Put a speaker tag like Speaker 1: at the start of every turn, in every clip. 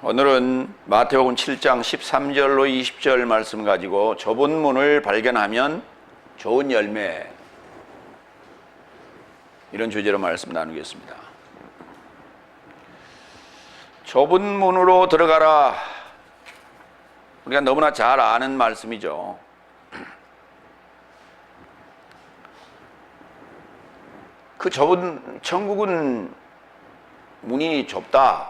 Speaker 1: 오늘은 마태복음 7장 13절로 20절 말씀 가지고 좁은 문을 발견하면 좋은 열매, 이런 주제로 말씀 나누겠습니다. 좁은 문으로 들어가라. 우리가 너무나 잘 아는 말씀이죠. 그 좁은 천국은 문이 좁다.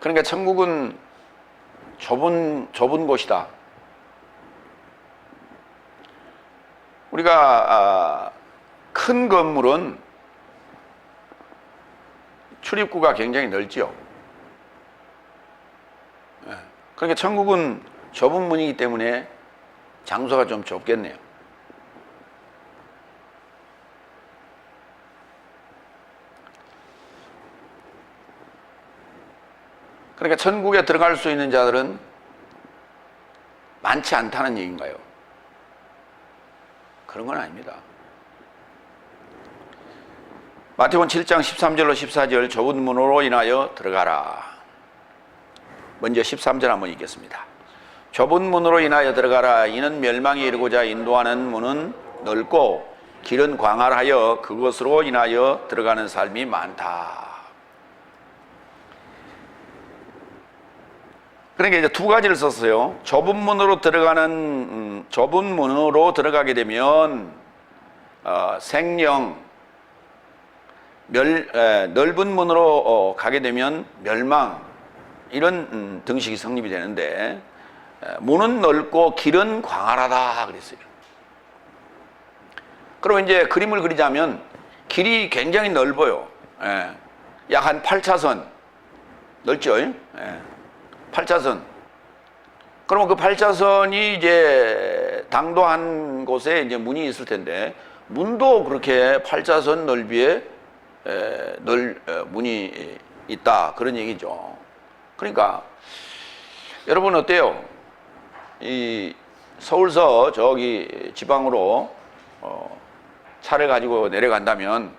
Speaker 1: 그러니까 천국은 좁은 곳이다. 우리가 큰 건물은 출입구가 굉장히 넓지요. 그러니까 천국은 좁은 문이기 때문에 장소가 좀 좁겠네요. 그러니까 천국에 들어갈 수 있는 자들은 많지 않다는 얘기인가요? 그런 건 아닙니다. 마태복음 7장 13절로 14절 좁은 문으로 인하여 들어가라. 먼저 13절 한번 읽겠습니다. 좁은 문으로 인하여 들어가라. 이는 멸망에 이르고자 인도하는 문은 넓고 길은 광활하여 그것으로 인하여 들어가는 삶이 많다. 그러니까 이제 두 가지를 썼어요. 좁은 문으로 들어가게 되면 생명, 넓은 문으로 가게 되면 멸망, 이런 등식이 성립이 되는데, 문은 넓고 길은 광활하다 그랬어요. 그럼 이제 그림을 그리자면 길이 굉장히 넓어요. 약 한 8차선 넓죠. 8차선. 그러면 그 8차선이 이제 당도 한 곳에 이제 문이 있을 텐데, 문도 그렇게 8차선 넓이에 문이 있다, 그런 얘기죠. 그러니까 여러분 어때요? 이 서울서 저기 지방으로 차를 가지고 내려간다면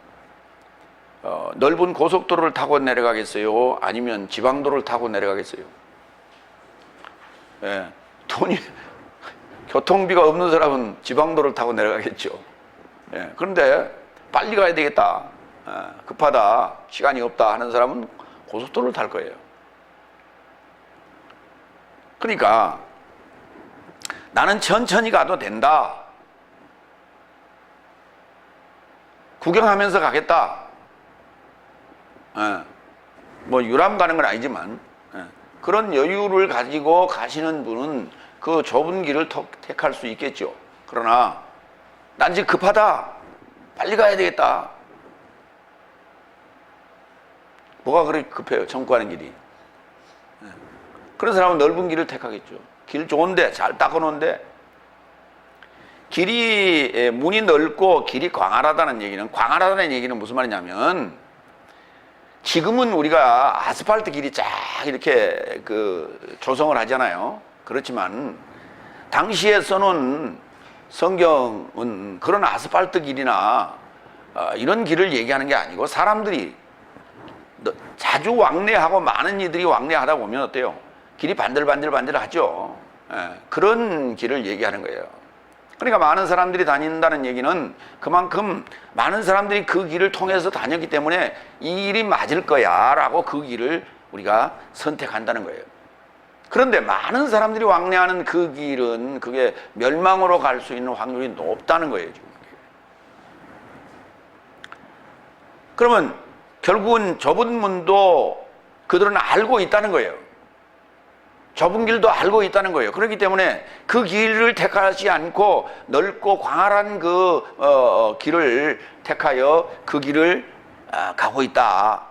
Speaker 1: 넓은 고속도로를 타고 내려가겠어요? 아니면 지방도로를 타고 내려가겠어요? 교통비가 없는 사람은 지방도로를 타고 내려가겠죠. 그런데 빨리 가야 되겠다, 급하다, 시간이 없다 하는 사람은 고속도로를 탈 거예요. 그러니까 나는 천천히 가도 된다, 구경하면서 가겠다, 뭐 유람 가는 건 아니지만 그런 여유를 가지고 가시는 분은 그 좁은 길을 택할 수 있겠죠. 그러나 난 지금 급하다, 빨리 가야 되겠다. 뭐가 그렇게 급해요? 천국 가는 길이. 그런 사람은 넓은 길을 택하겠죠. 길 좋은데, 잘 닦아놓은데, 문이 넓고 길이 광활하다는 얘기는 무슨 말이냐면, 지금은 우리가 아스팔트 길이 쫙 이렇게 조성을 하잖아요. 그렇지만 당시에서는 성경은 그런 아스팔트 길이나 이런 길을 얘기하는 게 아니고, 사람들이 자주 왕래하고 많은 이들이 왕래하다 보면 어때요? 길이 반들반들하죠. 그런 길을 얘기하는 거예요. 그러니까 많은 사람들이 다닌다는 얘기는 그만큼 많은 사람들이 그 길을 통해서 다녔기 때문에 이 길이 맞을 거야 라고 그 길을 우리가 선택한다는 거예요. 그런데 많은 사람들이 왕래하는 그 길은 그게 멸망으로 갈 수 있는 확률이 높다는 거예요, 지금. 그러면 결국은 좁은 문도 그들은 알고 있다는 거예요. 좁은 길도 알고 있다는 거예요. 그렇기 때문에 그 길을 택하지 않고 넓고 광활한 길을 택하여 그 길을 가고 있다.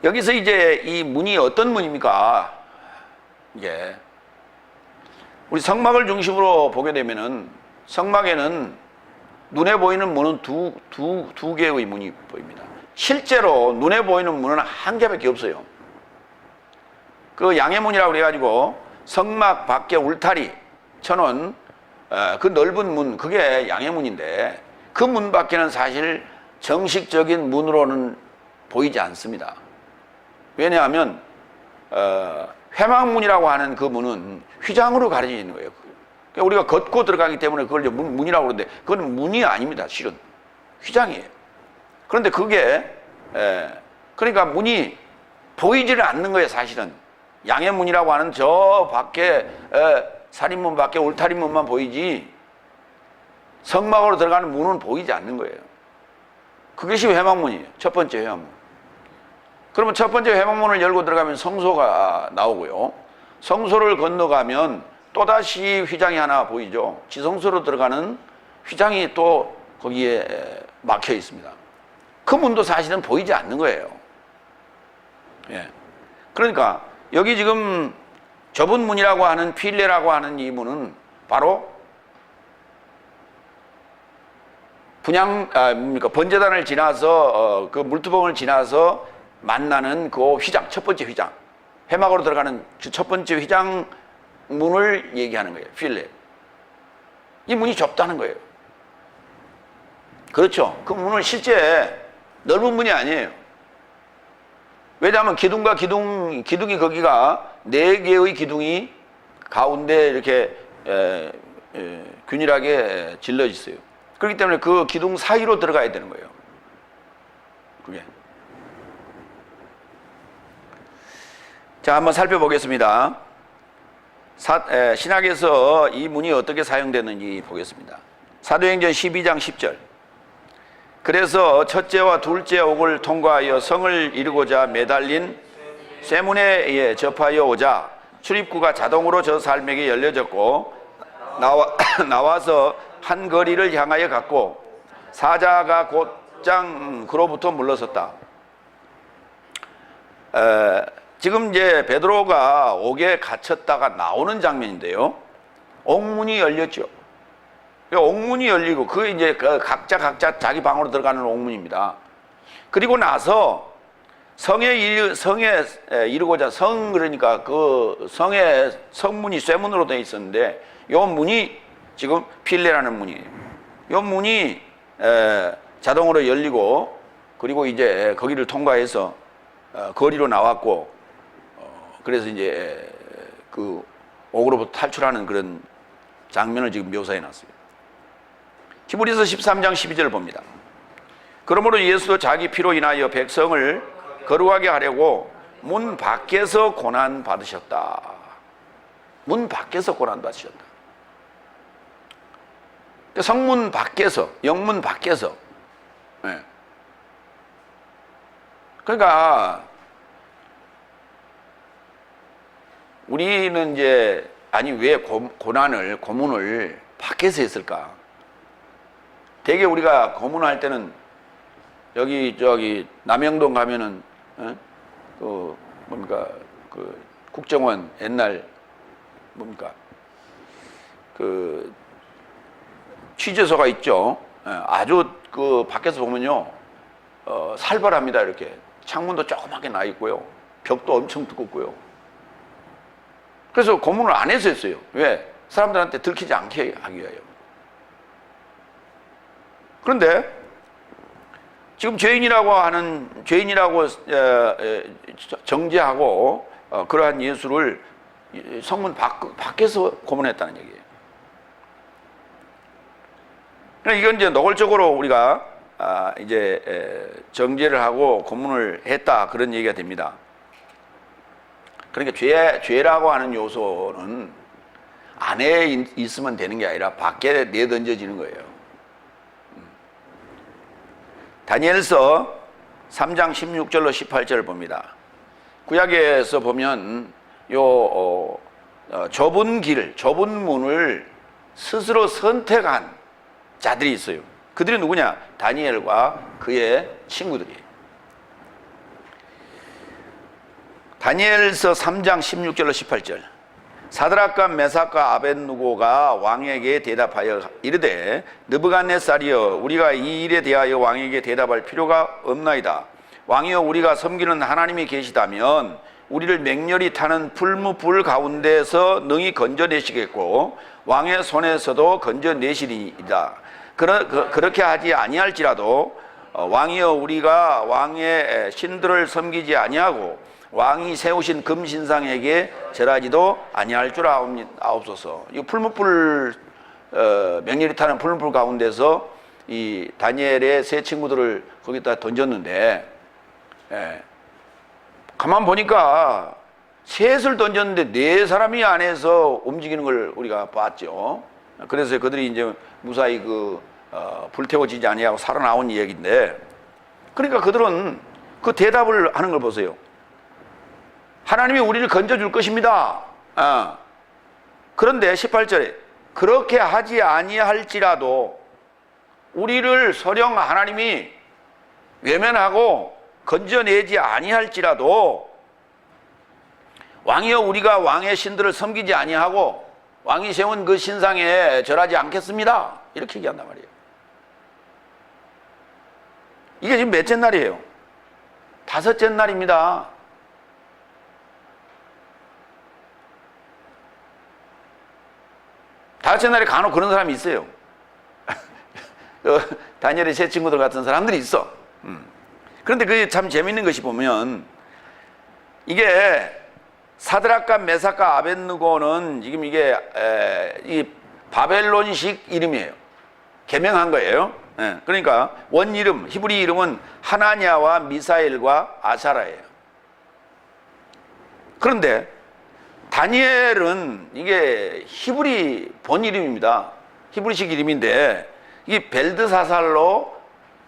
Speaker 1: 여기서 이제 이 문이 어떤 문입니까? 이게 우리 성막을 중심으로 보게 되면은, 성막에는 눈에 보이는 문은 두 개의 문이 보입니다. 실제로 눈에 보이는 문은 한 개밖에 없어요. 그 양해문이라고 그래가지고 성막 밖에 울타리 쳐놓은 그 넓은 문, 그게 양해문인데 그 문 밖에는 사실 정식적인 문으로는 보이지 않습니다. 왜냐하면 회막문이라고 하는 그 문은 휘장으로 가려져 있는 거예요. 그러니까 우리가 걷고 들어가기 때문에 그걸 문이라고 그러는데 그건 문이 아닙니다. 실은 휘장이에요. 그런데 그게 그러니까 문이 보이지를 않는 거예요. 사실은 양해문이라고 하는 저 밖에 살인문 밖에 울타리문만 보이지 성막으로 들어가는 문은 보이지 않는 거예요. 그것이 회막문이에요. 첫 번째 회막문. 그러면 첫 번째 회막문을 열고 들어가면 성소가 나오고요. 성소를 건너가면 또다시 휘장이 하나 보이죠. 지성소로 들어가는 휘장이 또 거기에 막혀 있습니다. 그 문도 사실은 보이지 않는 거예요. 예. 그러니까 여기 지금 좁은 문이라고 하는 필레라고 하는 이 문은 바로 번제단을 지나서 그 물두멍을 지나서 만나는 그 휘장, 첫 번째 휘장, 회막으로 들어가는 첫 번째 휘장 문을 얘기하는 거예요. 필레. 이 문이 좁다는 거예요. 그렇죠. 그 문은 실제 넓은 문이 아니에요. 왜냐하면 기둥과 기둥이 거기가 4개의 기둥이 가운데 이렇게 균일하게 질러져 있어요. 그렇기 때문에 그 기둥 사이로 들어가야 되는 거예요. 그게. 자, 한번 살펴보겠습니다. 신학에서 이 문이 어떻게 사용되는지 보겠습니다. 사도행전 12장 10절. 그래서 첫째와 둘째 옥을 통과하여 성을 이루고자 매달린 쇠문에 접하여 오자 출입구가 자동으로 저 사람에게 열려졌고 나와서 한 거리를 향하여 갔고 사자가 곧장 그로부터 물러섰다. 지금 이제 베드로가 옥에 갇혔다가 나오는 장면인데요. 옥문이 열렸죠. 옥문이 열리고 그 이제 각자 자기 방으로 들어가는 옥문입니다. 그리고 나서 성에 이르고자 그러니까 그 성의 성문이 쇠문으로 되어 있었는데 요 문이 지금 필레라는 문이에요. 요 문이 자동으로 열리고 그리고 이제 거기를 통과해서 거리로 나왔고 그래서 이제 그 옥으로부터 탈출하는 그런 장면을 지금 묘사해 놨어요. 히브리서 13장 12절을 봅니다. 그러므로 예수도 자기 피로 인하여 백성을 거룩하게 하려고 문 밖에서 고난 받으셨다. 문 밖에서 고난 받으셨다. 성문 밖에서, 영문 밖에서. 네. 그러니까 우리는 이제 왜 고문을 밖에서 했을까? 대개 우리가 고문할 때는 저기 남영동 가면은 그 국정원 옛날 그 취재소가 있죠. 아주 그 밖에서 보면요 살벌합니다. 이렇게 창문도 조그맣게 나 있고요, 벽도 엄청 두껍고요. 그래서 고문을 안 해서 했어요. 왜? 사람들한테 들키지 않게 하기 위하여. 그런데 지금 죄인이라고 정죄하고 그러한 예수를 성문 밖에서 고문했다는 얘기예요. 그러니까 이건 이제 노골적으로 우리가 이제 정죄를 하고 고문을 했다 그런 얘기가 됩니다. 그러니까 죄라고 하는 요소는 안에 있으면 되는 게 아니라 밖에 내던져지는 거예요. 다니엘서 3장 16절로 18절을 봅니다. 구약에서 보면 좁은 문을 스스로 선택한 자들이 있어요. 그들이 누구냐? 다니엘과 그의 친구들이에요. 다니엘서 3장 16절로 18절. 사드락과 메삭과 아벳느고가 왕에게 대답하여 이르되 느부갓네살이여, 우리가 이 일에 대하여 왕에게 대답할 필요가 없나이다. 왕이여, 우리가 섬기는 하나님이 계시다면 우리를 맹렬히 타는 풀무불 가운데서 능히 건져내시겠고 왕의 손에서도 건져내시리이다. 그렇게 하지 아니할지라도 왕이여 우리가 왕의 신들을 섬기지 아니하고 왕이 세우신 금신상에게 절하지도 아니할 줄 아옵소서. 이 풀무불 명렬이 타는 풀무불 가운데서 이 다니엘의 세 친구들을 거기다 던졌는데, 가만 보니까 셋을 던졌는데 네 사람이 안에서 움직이는 걸 우리가 봤죠. 그래서 그들이 이제 무사히 불태워지지 아니하고 살아나온 이야기인데, 그러니까 그들은 그 대답을 하는 걸 보세요. 하나님이 우리를 건져줄 것입니다. 그런데 18절에 그렇게 하지 아니할지라도 우리를 설령 하나님이 외면하고 건져내지 아니할지라도 왕이여 우리가 왕의 신들을 섬기지 아니하고 왕이 세운 그 신상에 절하지 않겠습니다. 이렇게 얘기한단 말이에요. 이게 지금 몇째 날이에요? 5째 날입니다. 다섯째 날에 간혹 그런 사람이 있어요. 다니엘의 세 친구들 같은 사람들이 있어. 그런데 그게 참 재밌는 것이 보면, 이게 사드락과 메삭과 아벳느고는 지금 이게 이 바벨론식 이름이에요. 개명한 거예요. 그러니까 원 이름, 히브리 이름은 하나냐와 미사엘과 아사라예요. 그런데 다니엘은 이게 히브리 본 이름입니다. 히브리식 이름인데 이게 벨드사살로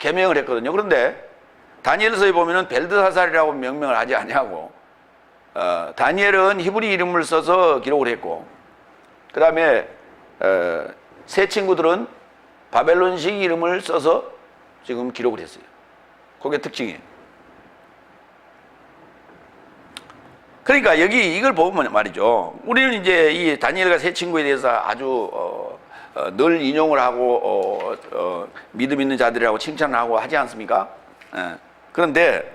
Speaker 1: 개명을 했거든요. 그런데 다니엘서에 보면은 벨드사살이라고 명명을 하지 아니하고 다니엘은 히브리 이름을 써서 기록을 했고, 그 다음에 세 친구들은 바벨론식 이름을 써서 지금 기록을 했어요. 그게 특징이에요. 그러니까 여기 이걸 보면 말이죠. 우리는 이제 이 다니엘과 세 친구에 대해서 아주 늘 인용을 하고 믿음 있는 자들이라고 칭찬을 하고 하지 않습니까? 그런데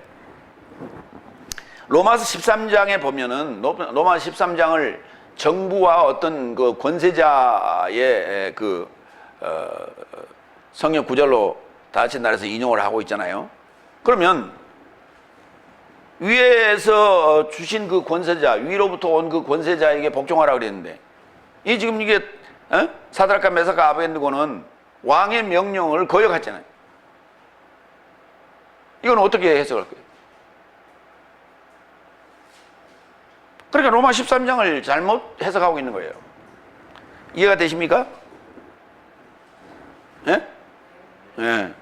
Speaker 1: 로마서 13장에 보면은 로마서 13장을 정부와 어떤 그 권세자의 성경 구절로 다시 나라에서 인용을 하고 있잖아요. 그러면 위에서 주신 그 권세자, 위로부터 온 그 권세자에게 복종하라 그랬는데, 이 지금 이게 사드락과 메삭과 아벳느고는 왕의 명령을 거역했잖아요. 이건 어떻게 해석할 거예요? 그러니까 로마 13장을 잘못 해석하고 있는 거예요. 이해가 되십니까? 예? 예.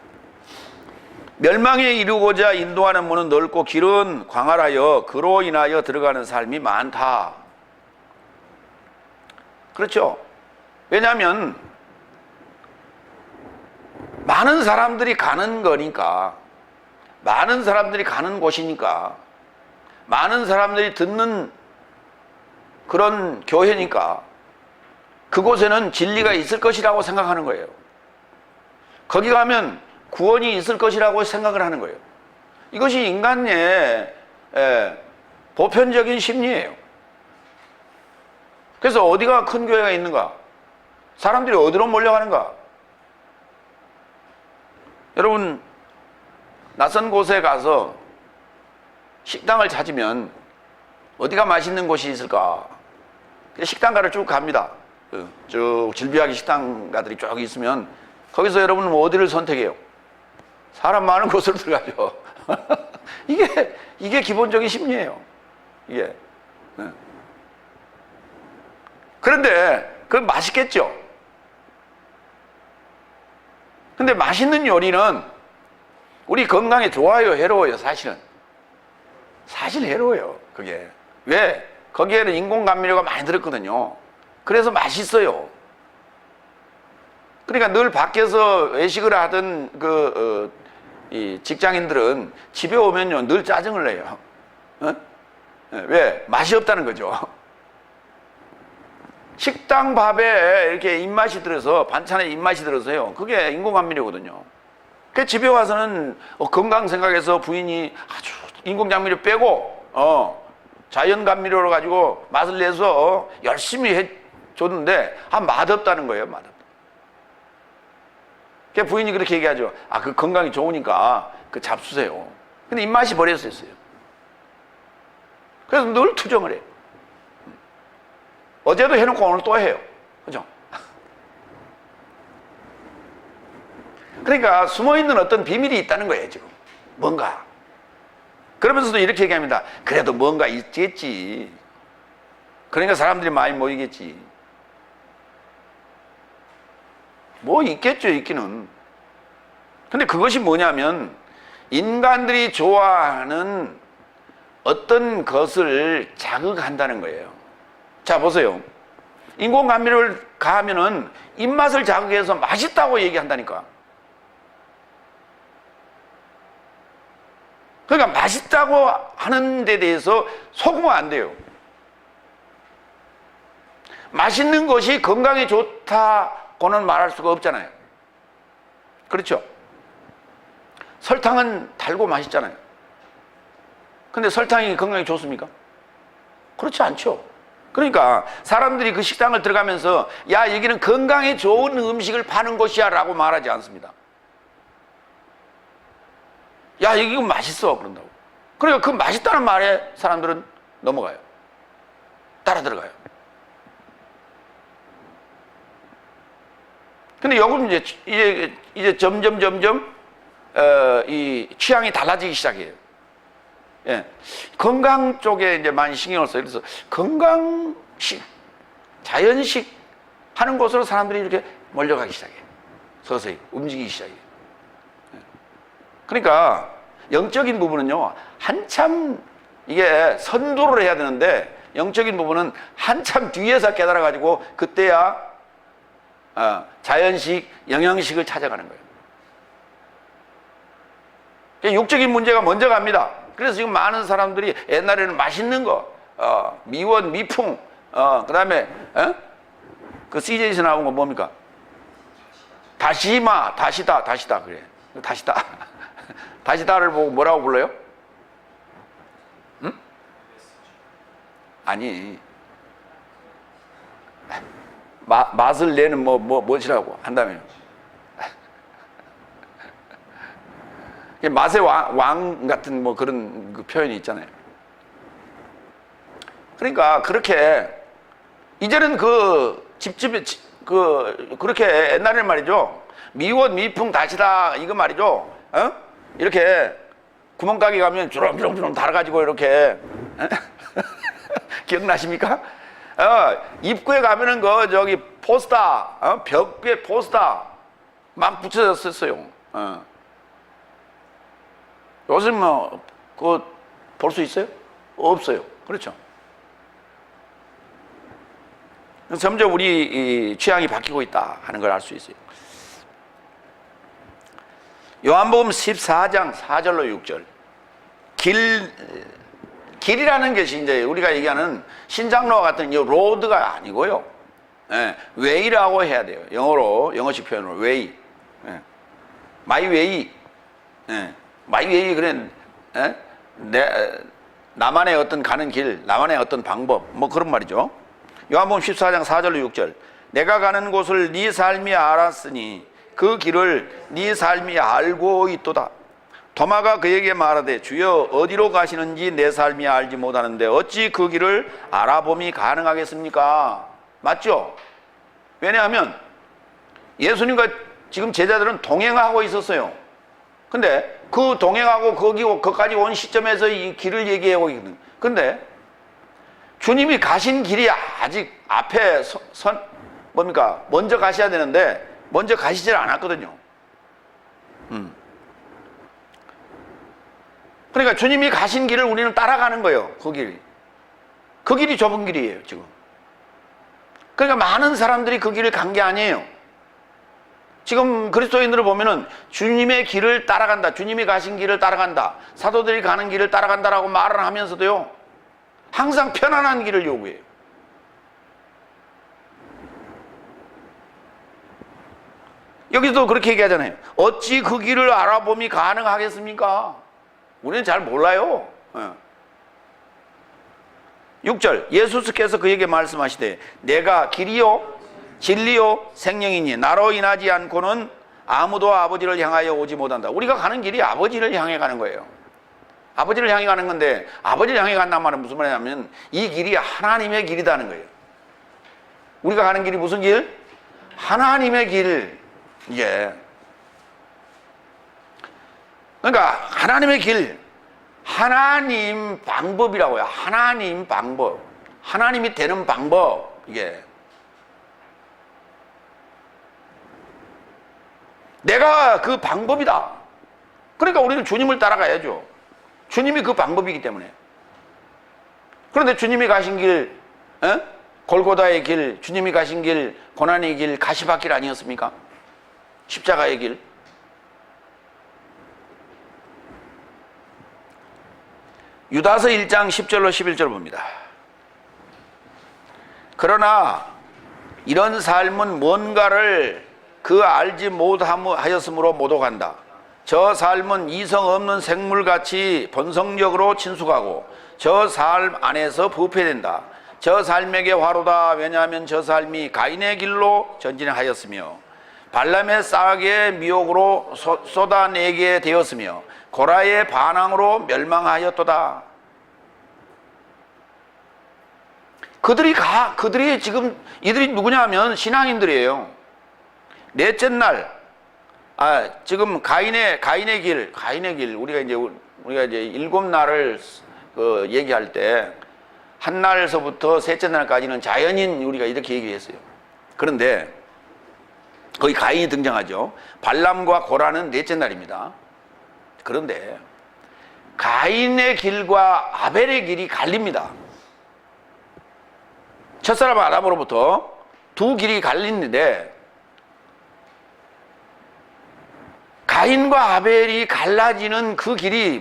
Speaker 1: 멸망에 이르고자 인도하는 문은 넓고 길은 광활하여 그로 인하여 들어가는 삶이 많다. 그렇죠? 왜냐하면 많은 사람들이 가는 거니까, 많은 사람들이 가는 곳이니까, 많은 사람들이 듣는 그런 교회니까 그곳에는 진리가 있을 것이라고 생각하는 거예요. 거기 가면 구원이 있을 것이라고 생각을 하는 거예요. 이것이 인간의 보편적인 심리예요. 그래서 어디가 큰 교회가 있는가? 사람들이 어디로 몰려가는가? 여러분, 낯선 곳에 가서 식당을 찾으면 어디가 맛있는 곳이 있을까? 식당가를 쭉 갑니다. 쭉 질비하게 식당가들이 쭉 있으면 거기서 여러분은 어디를 선택해요? 사람 많은 곳으로 들어가죠. 이게 기본적인 심리예요. 이게. 그런데 그건 맛있겠죠. 근데 맛있는 요리는 우리 건강에 좋아요, 해로워요? 사실은 해로워요. 그게 왜? 거기에는 인공 감미료가 많이 들었거든요. 그래서 맛있어요. 그러니까 늘 밖에서 외식을 하던 이 직장인들은 집에 오면요 늘 짜증을 내요. 왜? 맛이 없다는 거죠. 식당 밥에 이렇게 입맛이 들어서, 반찬에 입맛이 들어서요, 그게 인공감미료거든요. 그 집에 와서는 건강 생각해서 부인이 아주 인공감미료 빼고 자연 감미료로 가지고 맛을 내서 열심히 해줬는데 맛없다는 거예요. 맛없다. 그 부인이 그렇게 얘기하죠. 아, 그 건강이 좋으니까 그 잡수세요. 근데 입맛이 버렸었어요. 그래서 늘 투정을 해요. 어제도 해놓고 오늘 또 해요. 그죠? 그러니까 숨어있는 어떤 비밀이 있다는 거예요, 지금. 뭔가. 그러면서도 이렇게 얘기합니다. 그래도 뭔가 있겠지. 그러니까 사람들이 많이 모이겠지. 뭐 있겠죠, 있기는. 근데 그것이 뭐냐면 인간들이 좋아하는 어떤 것을 자극한다는 거예요. 자, 보세요. 인공감미료를 가하면은 입맛을 자극해서 맛있다고 얘기한다니까. 그러니까 맛있다고 하는 데 대해서 속으면 안 돼요. 맛있는 것이 건강에 좋다고는 말할 수가 없잖아요. 그렇죠? 설탕은 달고 맛있잖아요. 근데 설탕이 건강에 좋습니까? 그렇지 않죠. 그러니까 사람들이 그 식당을 들어가면서 야, 여기는 건강에 좋은 음식을 파는 곳이야 라고 말하지 않습니다. 야, 여기 이거 맛있어 그런다고. 그러니까 그 맛있다는 말에 사람들은 넘어가요. 따라 들어가요. 근데 요즘 이제 점점 이 취향이 달라지기 시작해요. 예. 건강 쪽에 이제 많이 신경을 써요. 그래서 건강식, 자연식 하는 곳으로 사람들이 이렇게 몰려가기 시작해요. 서서히 움직이기 시작해요. 예. 그러니까 영적인 부분은요, 한참 이게 선도를 해야 되는데 영적인 부분은 한참 뒤에서 깨달아가지고 그때야 자연식, 영양식을 찾아가는 거예요. 육적인 문제가 먼저 갑니다. 그래서 지금 많은 사람들이 옛날에는 맛있는 거, 미원, 미풍, 그 다음에, 그 CJ에서 나온 거 뭡니까? 다시마, 다시다, 그래. 다시다. 다시다를 보고 뭐라고 불러요? 응? 아니. 맛을 내는 뭐지라고 한다면. 맛의 왕 같은 뭐 그런 그 표현이 있잖아요. 그러니까 그렇게 이제는 그 집집에 그렇게 옛날에는 말이죠. 미원, 미풍, 다시다 이거 말이죠. 이렇게 구멍가게 가면 주렁주렁 달아가지고 이렇게 기억나십니까? 입구에 가면은 저기 포스터, 벽에 포스터 막 붙여졌었어요. 요즘 그거 볼 수 있어요? 없어요. 그렇죠? 점점 우리 취향이 바뀌고 있다 하는 걸 알 수 있어요. 요한복음 14장 4절로 6절. 길이라는 것이 이제 우리가 얘기하는 신장로와 같은 이 로드가 아니고요. 웨이라고 해야 돼요. 영어식 표현으로 웨이. 마이 웨이. 마이 웨이 그래. 나만의 어떤 가는 길, 나만의 어떤 방법, 뭐 그런 말이죠. 요한복음 14장 4절로 6절. 내가 가는 곳을 네 삶이 알았으니 그 길을 네 삶이 알고 있도다. 도마가 그에게 말하되 주여 어디로 가시는지 내 삶이 알지 못하는데 어찌 그 길을 알아봄이 가능하겠습니까? 맞죠? 왜냐하면 예수님과 지금 제자들은 동행하고 있었어요. 근데 그 동행하고 거기까지 온 시점에서 이 길을 얘기하고 있거든요. 근데 주님이 가신 길이 아직 앞에 뭡니까? 먼저 가셔야 되는데 먼저 가시질 않았거든요. 그러니까 주님이 가신 길을 우리는 따라가는 거예요. 그 길이 좁은 길이에요, 지금. 그러니까 많은 사람들이 그 길을 간 게 아니에요. 지금 그리스도인들을 보면은 주님의 길을 따라간다, 주님이 가신 길을 따라간다, 사도들이 가는 길을 따라간다라고 말을 하면서도요, 항상 편안한 길을 요구해요. 여기서도 그렇게 얘기하잖아요. 어찌 그 길을 알아봄이 가능하겠습니까? 우리는 잘 몰라요. 6절 예수께서 그에게 말씀하시되 내가 길이요 진리요 생명이니 나로 인하지 않고는 아무도 아버지를 향하여 오지 못한다. 우리가 가는 길이 아버지를 향해 가는 거예요. 아버지를 향해 가는 건데, 아버지를 향해 간다는 말은 무슨 말이냐면 이 길이 하나님의 길이라는 거예요. 우리가 가는 길이 무슨 길? 하나님의 길. 이게 그러니까 하나님의 길, 하나님 방법이라고요. 하나님 방법, 하나님이 되는 방법. 이게 내가 그 방법이다. 그러니까 우리는 주님을 따라가야죠. 주님이 그 방법이기 때문에. 그런데 주님이 가신 길, 골고다의 길, 주님이 가신 길, 고난의 길, 가시밭길 아니었습니까? 십자가의 길. 유다서 1장 10절로 11절 봅니다. 그러나 이런 삶은 뭔가를 그 알지 못하였으므로 못 오간다. 저 삶은 이성 없는 생물같이 본성적으로 친숙하고 저 삶 안에서 부패된다. 저 삶에게 화로다. 왜냐하면 저 삶이 가인의 길로 전진하였으며 발람의 싹의 미혹으로 쏟아내게 되었으며 고라의 반항으로 멸망하였도다. 그들이 지금 이들이 누구냐 하면 신앙인들이에요. 넷째 날, 지금 가인의 길, 우리가 이제 일곱 날을 얘기할 때 한 날서부터 셋째 날까지는 자연인 우리가 이렇게 얘기했어요. 그런데 거기 가인이 등장하죠. 발람과 고라는 넷째 날입니다. 그런데 가인의 길과 아벨의 길이 갈립니다. 첫사람 아담으로부터 두 길이 갈리는데 가인과 아벨이 갈라지는 그 길이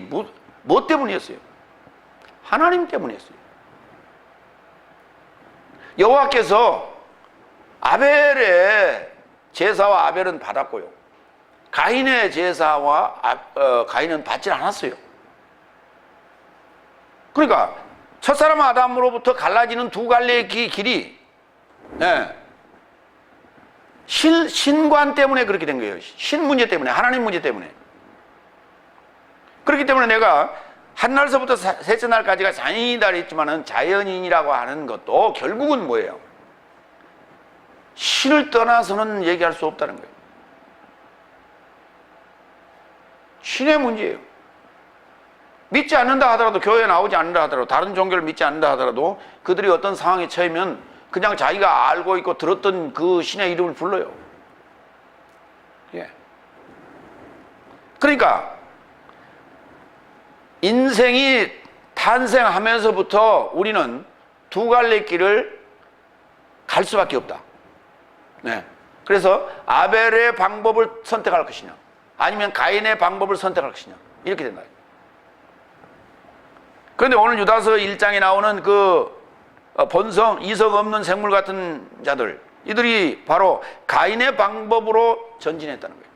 Speaker 1: 뭐 때문이었어요? 하나님 때문이었어요. 여호와께서 아벨의 제사와 아벨은 받았고요, 가인의 제사와 가인은 받지 않았어요. 그러니까 첫사람 아담으로부터 갈라지는 두 갈래의 길이 신관 때문에 그렇게 된 거예요. 신 문제 때문에, 하나님 문제 때문에. 그렇기 때문에 내가 한 날서부터 셋째 날까지가 자연인이다 했지만은 자연인이라고 하는 것도 결국은 뭐예요? 신을 떠나서는 얘기할 수 없다는 거예요. 신의 문제예요. 믿지 않는다 하더라도, 교회에 나오지 않는다 하더라도, 다른 종교를 믿지 않는다 하더라도 그들이 어떤 상황에 처하면 그냥 자기가 알고 있고 들었던 그 신의 이름을 불러요. 예. 그러니까 인생이 탄생하면서부터 우리는 두 갈래 길을 갈 수밖에 없다. 네. 그래서 아벨의 방법을 선택할 것이냐, 아니면 가인의 방법을 선택할 것이냐, 이렇게 된다. 그런데 오늘 유다서 1장에 나오는 그 본성, 이성 없는 생물 같은 자들, 이들이 바로 가인의 방법으로 전진했다는 거예요.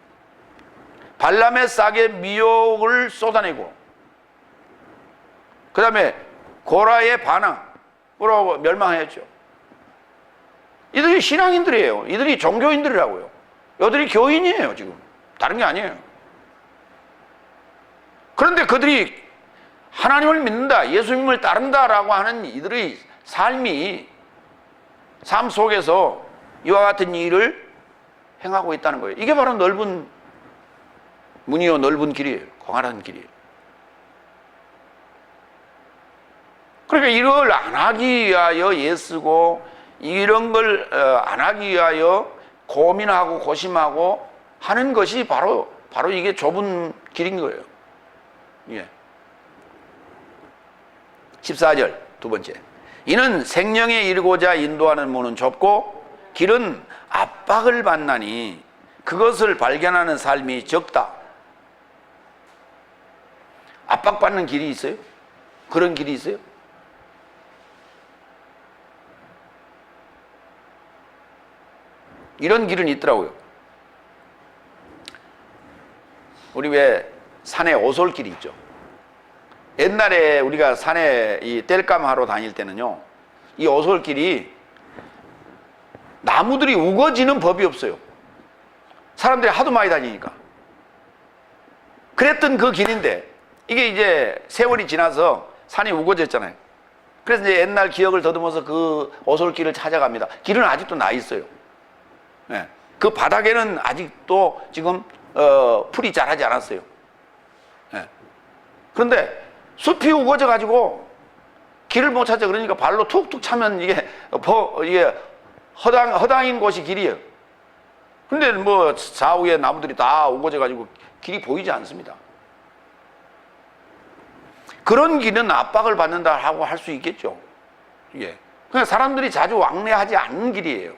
Speaker 1: 발람의 싹의 미혹을 쏟아내고, 그 다음에 고라의 반항으로 멸망했죠. 이들이 신앙인들이에요. 이들이 종교인들이라고요. 이들이 교인이에요. 지금 다른 게 아니에요. 그런데 그들이 하나님을 믿는다, 예수님을 따른다라고 하는 이들의 삶 속에서 이와 같은 일을 행하고 있다는 거예요. 이게 바로 넓은 문이요, 넓은 길이에요. 광활한 길이에요. 그러니까 이걸 안 하기 위하여 애쓰고, 이런 걸 안 하기 위하여 고민하고 고심하고 하는 것이 바로 이게 좁은 길인 거예요. 예. 14절 두 번째, 이는 생명에 이르고자 인도하는 문은 좁고 길은 압박을 받나니 그것을 발견하는 삶이 적다. 압박받는 길이 있어요? 그런 길이 있어요? 이런 길은 있더라고요. 우리 왜 산에 오솔길이 있죠. 옛날에 우리가 산에 이 땔감 하러 다닐 때는요, 이 오솔길이 나무들이 우거지는 법이 없어요. 사람들이 하도 많이 다니니까. 그랬던 그 길인데 이게 이제 세월이 지나서 산이 우거졌잖아요. 그래서 이제 옛날 기억을 더듬어서 그 오솔길을 찾아갑니다. 길은 아직도 나 있어요. 네. 그 바닥에는 아직도 지금 풀이 자라지 않았어요. 네. 그런데 숲이 우거져 가지고 길을 못 찾아. 그러니까 발로 툭툭 차면 이게 허당인 곳이 길이에요. 근데 뭐 좌우에 나무들이 다 우거져 가지고 길이 보이지 않습니다. 그런 길은 압박을 받는다 하고 할 수 있겠죠. 예. 그냥 사람들이 자주 왕래하지 않는 길이에요.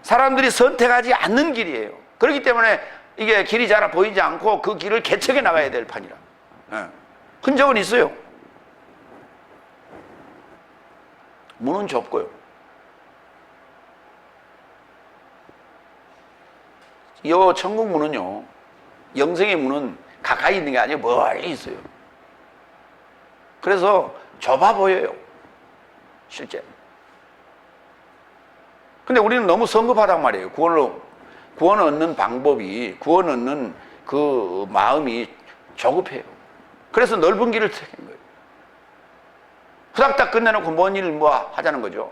Speaker 1: 사람들이 선택하지 않는 길이에요. 그렇기 때문에 이게 길이 잘 보이지 않고 그 길을 개척해 나가야 될 판이라. 예. 흔적은 있어요. 문은 좁고요. 이 천국 문은요, 영생의 문은 가까이 있는 게 아니고 멀리 있어요. 그래서 좁아 보여요, 실제. 근데 우리는 너무 성급하단 말이에요. 구원 얻는 방법이, 구원 얻는 그 마음이 조급해요. 그래서 넓은 길을 택한 거예요. 후닥닥 끝내놓고 뭔 일을 뭐 하자는 거죠.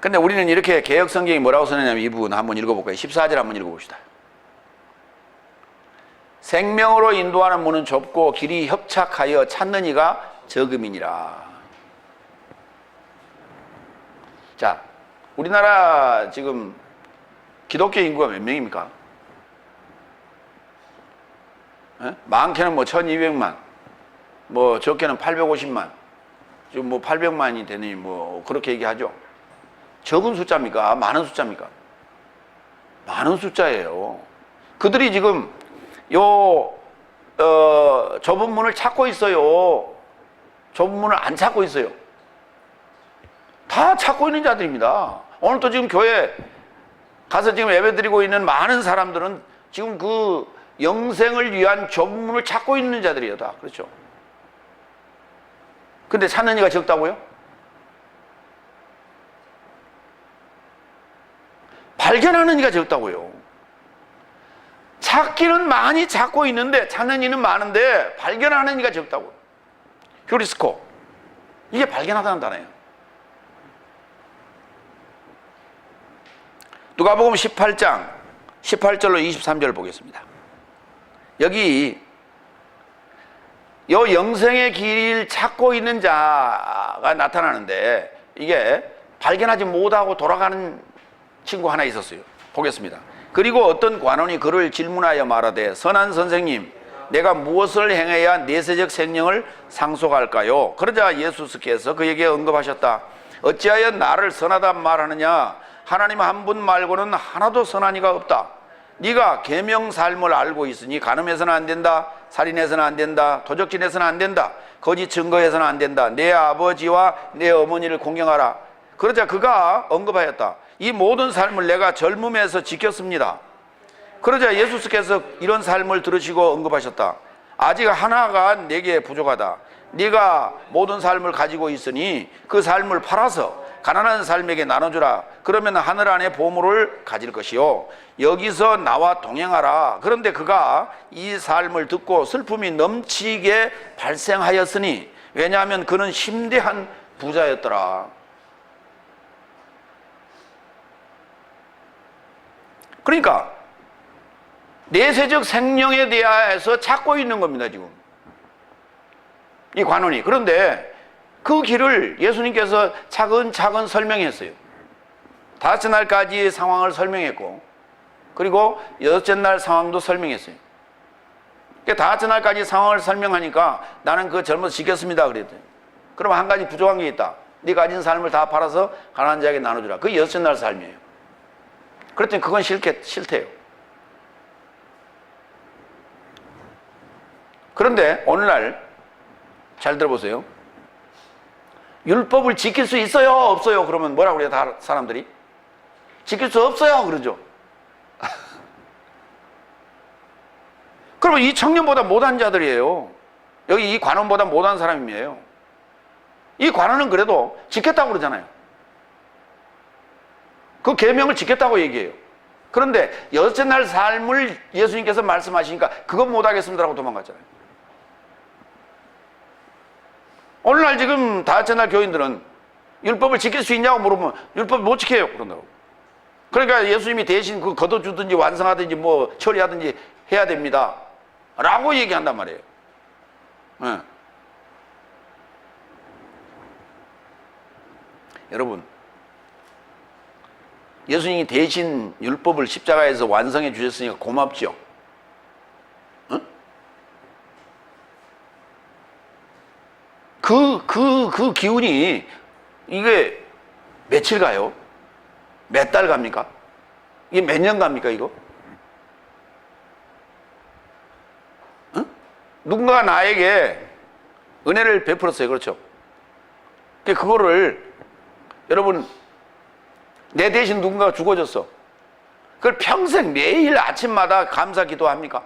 Speaker 1: 근데 우리는 이렇게 개역 성경이 뭐라고 써놨냐면 이 부분 한번 읽어볼까요? 14절 한번 읽어봅시다. 생명으로 인도하는 문은 좁고 길이 협착하여 찾는 이가 적음이니라. 자, 우리나라 지금 기독교 인구가 몇 명입니까? 많게는 뭐 1200만, 뭐 적게는 850만, 지금 뭐 800만이 되니 뭐 그렇게 얘기하죠. 적은 숫자입니까? 많은 숫자입니까? 많은 숫자예요. 그들이 지금 좁은 문을 찾고 있어요. 좁은 문을 안 찾고 있어요. 다 찾고 있는 자들입니다. 오늘 또 지금 교회 가서 지금 예배 드리고 있는 많은 사람들은 지금 그 영생을 위한 좁은 문을 찾고 있는 자들이에요, 다. 그렇죠? 근데 찾는 이가 적다고요? 발견하는 이가 적다고요. 찾기는 많이 찾고 있는데 찾는 이는 많은데 발견하는 이가 적다고요. 휴리스코. 이게 발견하다는 단어예요. 누가복음 18장 18절로 23절 보겠습니다. 여기 요 영생의 길을 찾고 있는 자가 나타나는데 이게 발견하지 못하고 돌아가는 친구 하나 있었어요. 보겠습니다. 그리고 어떤 관원이 그를 질문하여 말하되 선한 선생님, 내가 무엇을 행해야 내세적 생명을 상속할까요? 그러자 예수께서 그에게 언급하셨다. 어찌하여 나를 선하다 말하느냐? 하나님 한 분 말고는 하나도 선한 이가 없다. 네가 계명 삶을 알고 있으니 간음해서는 안 된다, 살인해서는 안 된다, 도적질해서는 안 된다, 거짓 증거해서는 안 된다, 내 아버지와 내 어머니를 공경하라. 그러자 그가 언급하였다. 이 모든 삶을 내가 젊음에서 지켰습니다. 그러자 예수께서 이런 삶을 들으시고 언급하셨다. 아직 하나가 내게 부족하다. 네가 모든 삶을 가지고 있으니 그 삶을 팔아서 가난한 삶에게 나눠주라. 그러면 하늘 안에 보물을 가질 것이요, 여기서 나와 동행하라. 그런데 그가 이 삶을 듣고 슬픔이 넘치게 발생하였으니, 왜냐하면 그는 심대한 부자였더라. 그러니까 내세적 생명에 대해서 찾고 있는 겁니다, 지금 이 관원이. 그런데 그 길을 예수님께서 차근차근 설명했어요. 다섯째 날까지의 상황을 설명했고, 그리고 여섯째 날 상황도 설명했어요. 그러니까 다섯째 날까지 상황을 설명하니까 나는 그 젊어서 지켰습니다 그랬더니, 그럼 한 가지 부족한 게 있다. 네 가진 삶을 다 팔아서 가난한 자에게 나눠주라. 그게 여섯째 날 삶이에요. 그랬더니 그건 싫대요. 그런데 오늘날 잘 들어보세요. 율법을 지킬 수 있어요, 없어요? 그러면 뭐라고 그래요, 다 사람들이? 지킬 수 없어요, 그러죠. 그러면 이 청년보다 못한 자들이에요. 여기 이 관원보다 못한 사람이에요. 이 관원은 그래도 지켰다고 그러잖아요. 그 계명을 지켰다고 얘기해요. 그런데 여섯째 날 삶을 예수님께서 말씀하시니까 그건 못하겠습니다라고 도망갔잖아요. 오늘날 지금 다섯째 날 교인들은 율법을 지킬 수 있냐고 물으면 율법 못 지켜요 그런다고. 그러니까 예수님이 대신 그 걷어주든지 완성하든지 뭐 처리하든지 해야 됩니다 라고 얘기한단 말이에요. 네. 여러분, 예수님이 대신 율법을 십자가에서 완성해 주셨으니까 고맙죠. 응? 그 기운이 이게 며칠 가요? 몇 달 갑니까? 이게 몇 년 갑니까, 이거? 응? 누군가 나에게 은혜를 베풀었어요. 그렇죠? 그거를 여러분, 내 대신 누군가가 죽어줬어. 그걸 평생 매일 아침마다 감사 기도합니까?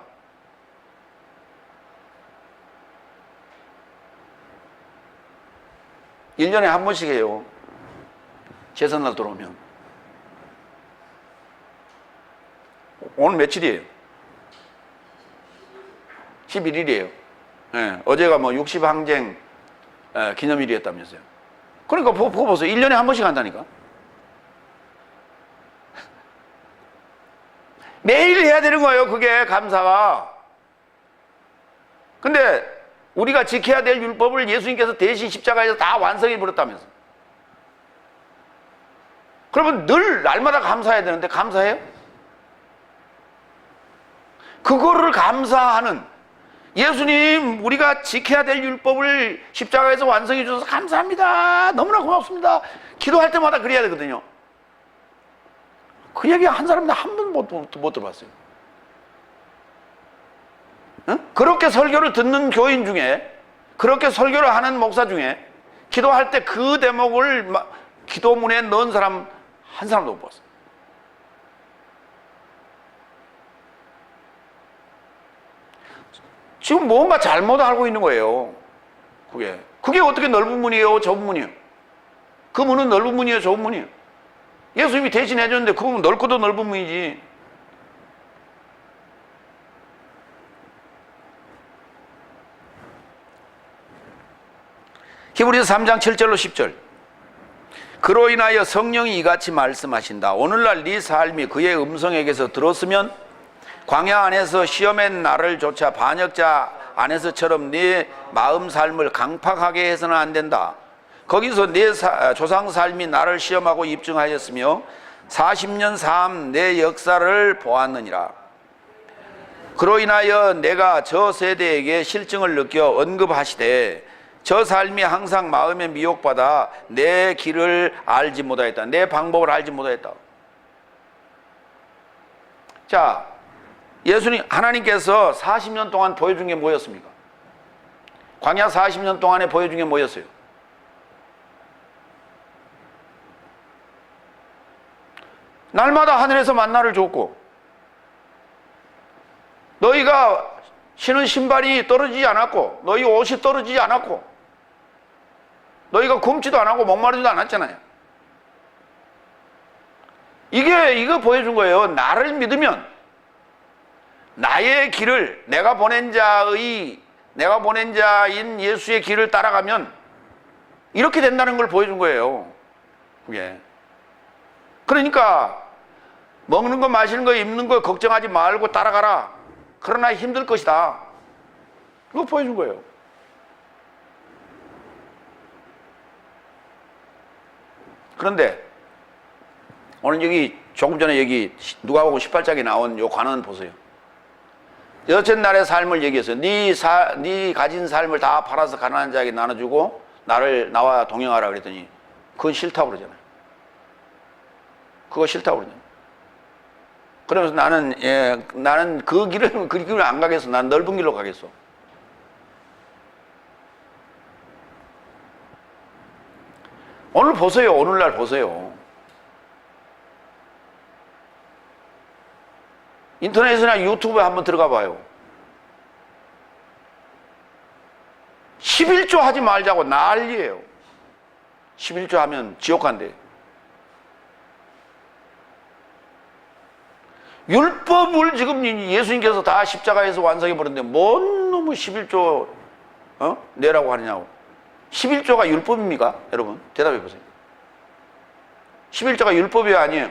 Speaker 1: 일년에 한 번씩 해요. 제삿날 들어오면. 오늘 며칠이에요? 11일이에요. 네, 어제가 뭐 60항쟁 기념일이었다면서요. 그러니까 보고 보세요. 1년에 한 번씩 한다니까. 매일 해야 되는 거예요. 그게 감사가. 근데 우리가 지켜야 될 율법을 예수님께서 대신 십자가에서 다 완성해 버렸다면서. 그러면 늘 날마다 감사해야 되는데 감사해요? 그거를 감사하는, 예수님 우리가 지켜야 될 율법을 십자가에서 완성해 주셔서 감사합니다, 너무나 고맙습니다, 기도할 때마다 그래야 되거든요. 그 얘기 한 사람도 한 번 못 들어봤어요. 응? 그렇게 설교를 듣는 교인 중에, 그렇게 설교를 하는 목사 중에 기도할 때 그 대목을 기도문에 넣은 사람 한 사람도 못 봤어요. 지금 뭔가 잘못 알고 있는 거예요. 그게 어떻게 넓은 문이에요, 좁은 문이에요? 그 문은 넓은 문이에요, 좁은 문이에요? 예수님이 대신 해줬는데 그건 넓고도 넓은 문이지. 히브리서 3장 7절로 10절. 그로 인하여 성령이 이같이 말씀하신다. 오늘날 네 삶이 그의 음성에게서 들었으면 광야 안에서 시험의 날을 조차 반역자 안에서처럼 네 마음 삶을 강팍하게 해서는 안 된다. 거기서 내 조상 삶이 나를 시험하고 입증하였으며 40년 삶 내 역사를 보았느니라. 그로 인하여 내가 저 세대에게 실증을 느껴 언급하시되 저 삶이 항상 마음에 미혹받아 내 길을 알지 못하였다. 내 방법을 알지 못하였다. 자, 예수님, 하나님께서 40년 동안 보여준 게 뭐였습니까? 광야 40년 동안에 보여준 게 뭐였어요? 날마다 하늘에서 만나를 줬고, 너희가 신은 신발이 떨어지지 않았고, 너희 옷이 떨어지지 않았고, 너희가 굶지도 않았고 목마르지도 않았잖아요. 이거 보여준 거예요. 나를 믿으면 나의 길을, 내가 보낸 자인 예수의 길을 따라가면 이렇게 된다는 걸 보여준 거예요. 그게. 그러니까 먹는 거, 마시는 거, 입는 거 걱정하지 말고 따라가라. 그러나 힘들 것이다. 그거 보여준 거예요. 그런데 오늘 여기 조금 전에 여기 누가복음 18장에 나온 요 관원 보세요. 여섯째 날의 삶을 얘기했어요. 네 가진 삶을 다 팔아서 가난한 자에게 나눠주고 나와 동행하라 그랬더니 그건 싫다고 그러잖아요. 그거 싫다고 그러잖아요. 그러면서 나는 그 길을 안 가겠어. 난 넓은 길로 가겠어. 오늘 보세요. 오늘날 보세요. 인터넷이나 유튜브에 한번 들어가 봐요. 11조 하지 말자고 난리예요. 11조 하면 지옥 간대. 율법을 지금 예수님께서 다 십자가에서 완성해 버렸는데 뭔 놈의 11조 내라고 하느냐고. 11조가 율법입니까? 여러분 대답해 보세요. 11조가 율법이 아니에요.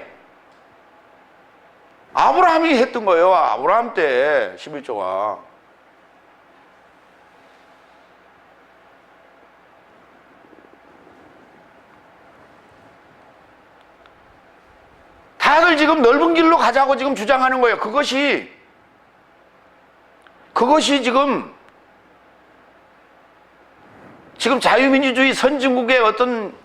Speaker 1: 아브라함이 했던 거예요. 아브라함 때 11조가. 다들 지금 넓은 길로 가자고 지금 주장하는 거예요. 그것이 지금 자유민주주의 선진국의 어떤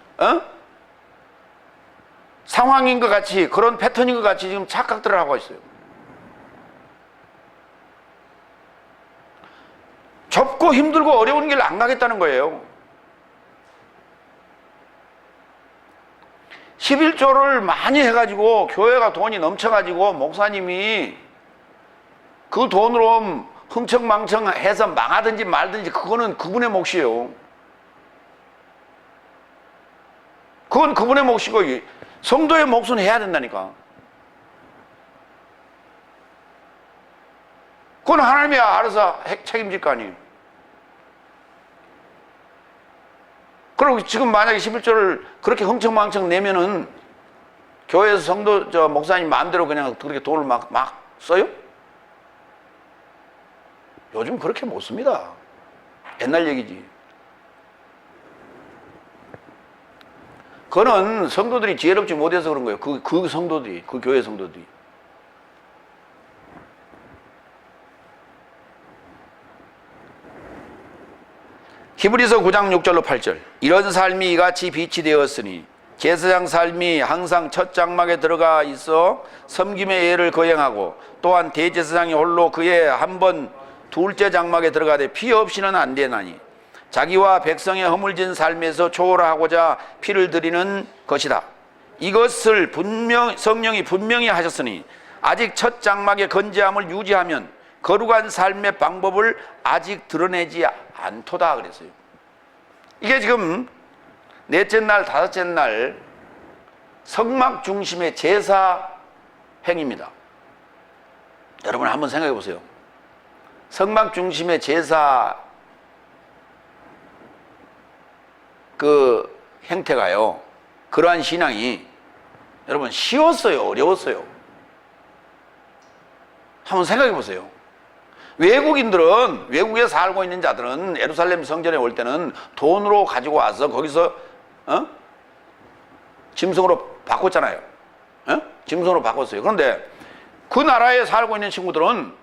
Speaker 1: 상황인 것 같이, 그런 패턴인 것 같이 지금 착각들을 하고 있어요. 좁고 힘들고 어려운 길 안 가겠다는 거예요. 11조를 많이 해가지고 교회가 돈이 넘쳐가지고 목사님이 그 돈으로 흥청망청 해서 망하든지 말든지 그거는 그분의 몫이에요. 그건 그분의 몫이고 성도의 몫은 해야 된다니까. 그건 하나님이 알아서 책임질 거 아니에요. 그리고 지금 만약에 11조를 그렇게 흥청망청 내면은 교회에서 성도, 목사님 마음대로 그냥 그렇게 돈을 막 써요? 요즘 그렇게 못 씁니다. 옛날 얘기지. 그거는 성도들이 지혜롭지 못해서 그런 거예요. 그 성도들이, 그 교회 성도들이. 히브리서 9장 6절로 8절. 이런 삶이 이같이 빛이 되었으니 제사장 삶이 항상 첫 장막에 들어가 있어 섬김의 예를 거행하고, 또한 대제사장이 홀로 그의 한 번 둘째 장막에 들어가되 피 없이는 안 되나니 자기와 백성의 허물진 삶에서 초월하고자 피를 드리는 것이다. 이것을 성령이 분명히 하셨으니 아직 첫 장막의 건재함을 유지하면 거룩한 삶의 방법을 아직 드러내지 않도다 그랬어요. 이게 지금 넷째 날, 다섯째 날 성막 중심의 제사 행입니다. 여러분 한번 생각해 보세요. 성막 중심의 제사 그 행태가요, 그러한 신앙이 여러분 쉬웠어요, 어려웠어요? 한번 생각해 보세요. 외국인들은, 외국에 살고 있는 자들은 예루살렘 성전에 올 때는 돈으로 가지고 와서 거기서 짐승으로 바꿨잖아요. 짐승으로 바꿨어요. 그런데 그 나라에 살고 있는 친구들은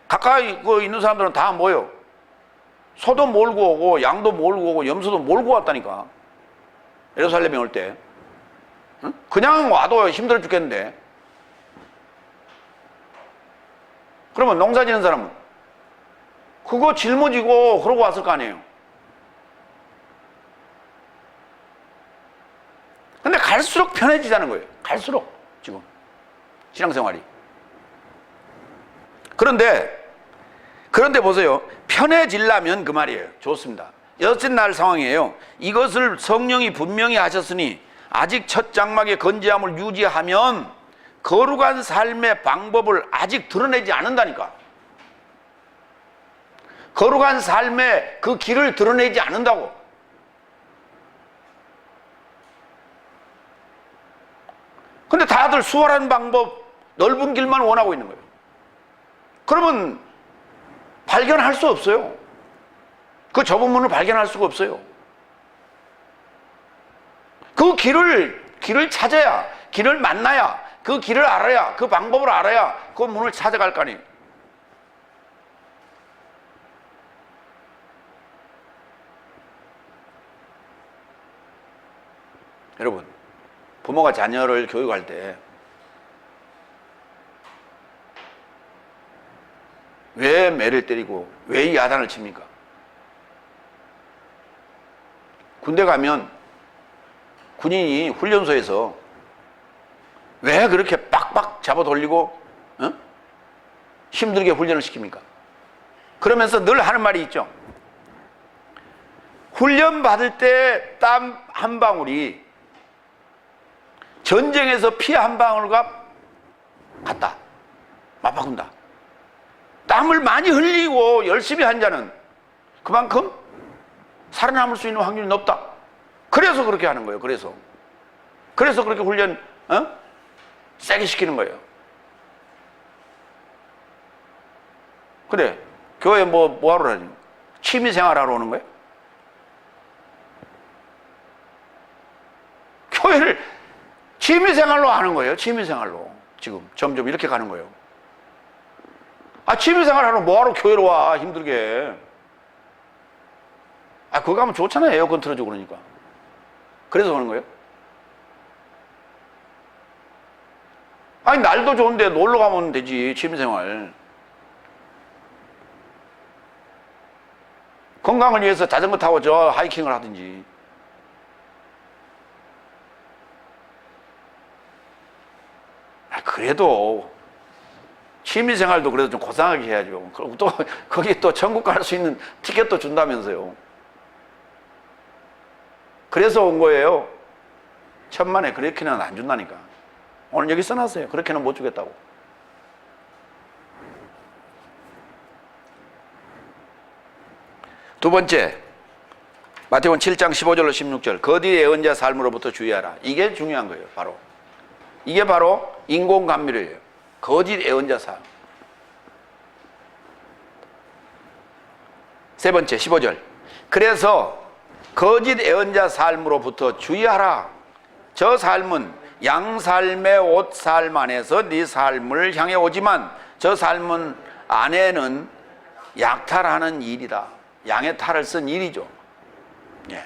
Speaker 1: 가까이 있는 사람들은 다 뭐예요? 소도 몰고 오고 양도 몰고 오고 염소도 몰고 왔다니까. 예루살렘에 올 때 그냥 와도 힘들어 죽겠는데, 그러면 농사 지는 사람은 그거 짊어지고 그러고 왔을 거 아니에요. 근데 갈수록 편해지자는 거예요. 갈수록 지금 신앙생활이. 그런데 보세요. 편해지려면 그 말이에요. 좋습니다. 여섯째 날 상황이에요. 이것을 성령이 분명히 하셨으니 아직 첫 장막의 건재함을 유지하면 거룩한 삶의 방법을 아직 드러내지 않는다니까. 거룩한 삶의 그 길을 드러내지 않는다고. 근데 다들 수월한 방법, 넓은 길만 원하고 있는 거예요. 그러면 발견할 수 없어요. 그 좁은 문을 발견할 수가 없어요. 그 길을 찾아야, 길을 만나야, 그 길을 알아야, 그 방법을 알아야 그 문을 찾아갈 거 아니에요. 여러분, 부모가 자녀를 교육할 때 왜 매를 때리고 왜 이 야단을 칩니까? 군대 가면 군인이 훈련소에서 왜 그렇게 빡빡 잡아 돌리고 힘들게 훈련을 시킵니까? 그러면서 늘 하는 말이 있죠. 훈련 받을 때 땀 한 방울이 전쟁에서 피 한 방울과 같다. 맞바꾼다. 땀을 많이 흘리고 열심히 한 자는 그만큼 살아남을 수 있는 확률이 높다. 그래서 그렇게 하는 거예요. 그래서 그렇게 훈련 세게 시키는 거예요. 그래, 교회 뭐하러 다니는 거야? 취미생활 하러 오는 거야? 교회를 취미생활로 하는 거예요. 취미생활로. 지금 점점 이렇게 가는 거예요. 아, 취미생활 하러 뭐하러 교회로 와, 힘들게. 아, 그거 가면 좋잖아요. 에어컨 틀어주고 그러니까. 그래서 그런 거예요? 아니, 날도 좋은데 놀러 가면 되지, 취미생활. 건강을 위해서 자전거 타고 저 하이킹을 하든지. 아, 그래도 취미생활도 그래도 좀 고상하게 해야죠. 그리고 또 거기 또 천국 갈 수 있는 티켓도 준다면서요. 그래서 온 거예요. 천만에 그렇게는 안 준다니까. 오늘 여기 써놨어요. 그렇게는 못 주겠다고. 두 번째, 마태복음 7장 15절로 16절. 거짓 예언자 삶으로부터 주의하라. 이게 중요한 거예요. 바로 이게 바로 인공감미료예요. 거짓 예언자 삶. 세 번째 15절. 그래서 거짓 예언자 삶으로부터 주의하라. 저 삶은 양삶의 옷삶 안에서 네 삶을 향해 오지만 저 삶은 안에는 약탈하는 일이다. 양의 탈을 쓴 일이죠. 예.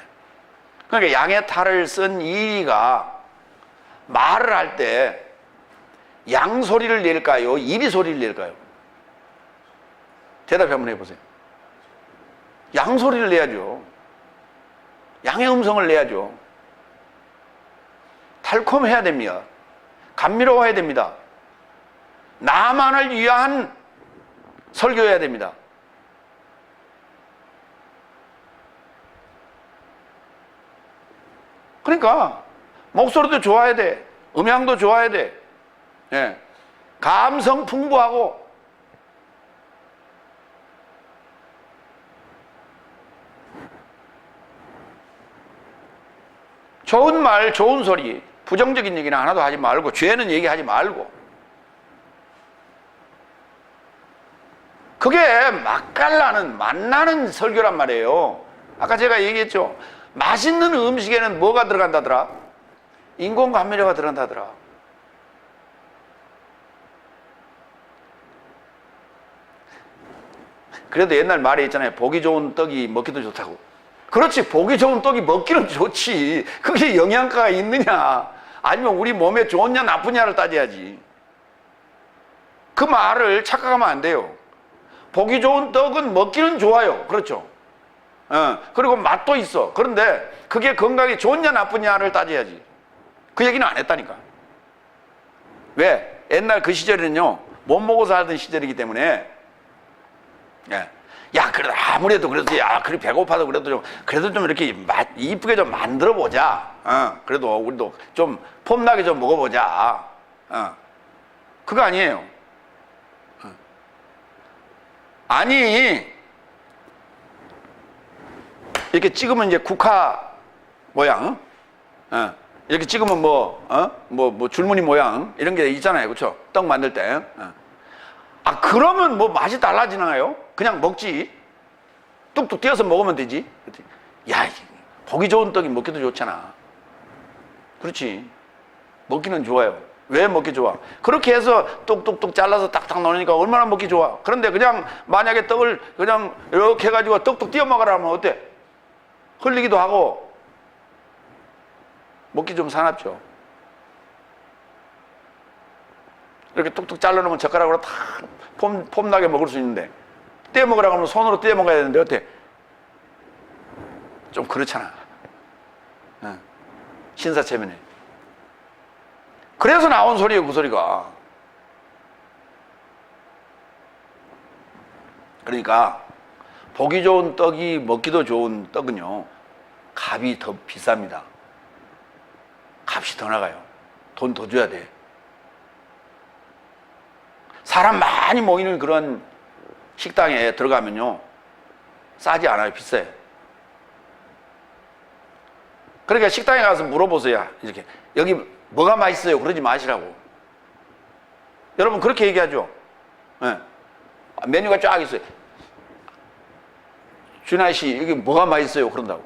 Speaker 1: 그러니까 양의 탈을 쓴 일이가 말을 할 때 양 소리를 낼까요? 이리 소리를 낼까요? 대답 한번 해보세요. 양 소리를 내야죠. 양의 음성을 내야죠. 달콤해야 됩니다. 감미로워야 됩니다. 나만을 위한 설교해야 됩니다. 그러니까 목소리도 좋아야 돼. 음향도 좋아야 돼. 예. 감성 풍부하고 좋은 말, 좋은 소리, 부정적인 얘기는 하나도 하지 말고 죄는 얘기하지 말고 그게 맛깔나는 맛나는 설교란 말이에요. 아까 제가 얘기했죠. 맛있는 음식에는 뭐가 들어간다더라? 인공감미료가 들어간다더라. 그래도 옛날 말에 있잖아요. 보기 좋은 떡이 먹기도 좋다고. 그렇지, 보기 좋은 떡이 먹기는 좋지. 그게 영양가가 있느냐 아니면 우리 몸에 좋냐 나쁘냐를 따져야지. 그 말을 착각하면 안 돼요. 보기 좋은 떡은 먹기는 좋아요. 그렇죠. 그리고 맛도 있어. 그런데 그게 건강에 좋냐 나쁘냐를 따져야지. 그 얘기는 안 했다니까. 왜? 옛날 그 시절에는요 못 먹어서 살던 시절이기 때문에 예. 야, 그래도 아무래도 그래도 야, 그래 배고파도 그래도 좀 이렇게 이쁘게 좀 만들어 보자. 그래도 우리도 좀 폼나게 좀 먹어보자. 그거 아니에요. 아니 이렇게 찍으면 이제 국화 모양, 이렇게 찍으면 뭐 줄무늬 모양 이런 게 있잖아요, 그렇죠? 떡 만들 때. 아, 그러면 뭐 맛이 달라지나요? 그냥 먹지. 뚝뚝 띄어서 먹으면 되지. 야, 보기 좋은 떡이 먹기도 좋잖아. 그렇지. 먹기는 좋아요. 왜 먹기 좋아? 그렇게 해서 뚝뚝뚝 잘라서 딱딱 넣으니까 얼마나 먹기 좋아. 그런데 그냥 만약에 떡을 그냥 이렇게 해가지고 떡뚝 띄어 먹으라 하면 어때? 흘리기도 하고 먹기 좀 사납죠. 이렇게 뚝뚝 잘라놓으면 젓가락으로 다 폼나게 먹을 수 있는데 떼어 먹으라고 하면 손으로 떼어 먹어야 되는데 어때? 좀 그렇잖아. 신사체면에. 그래서 나온 소리예요, 그 소리가. 그러니까 보기 좋은 떡이 먹기도 좋은 떡은요 값이 더 비쌉니다. 값이 더 나가요. 돈 더 줘야 돼. 사람 많이 모이는 그런 식당에 들어가면요, 싸지 않아요. 비싸요. 그러니까 식당에 가서 물어보세요. 이렇게, 여기 뭐가 맛있어요? 그러지 마시라고. 여러분 그렇게 얘기하죠. 네. 메뉴가 쫙 있어요. 준하 씨, 여기 뭐가 맛있어요? 그런다고.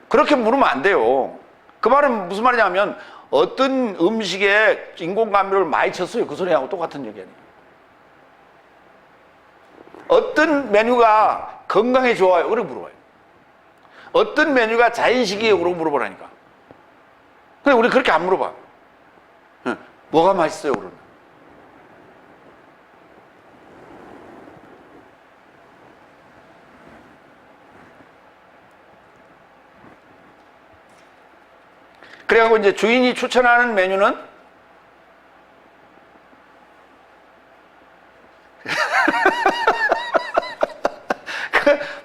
Speaker 1: 그렇게 물으면 안 돼요. 그 말은 무슨 말이냐면, 어떤 음식에 인공감미료를 많이 쳤어요. 그 소리하고 똑같은 얘기 아니에요. 어떤 메뉴가 건강에 좋아요? 그렇게 물어봐요. 어떤 메뉴가 자연식이에요? 그러고 물어보라니까. 근데 우리 그렇게 안 물어봐. 뭐가 맛있어요? 그러면. 그래갖고 이제 주인이 추천하는 메뉴는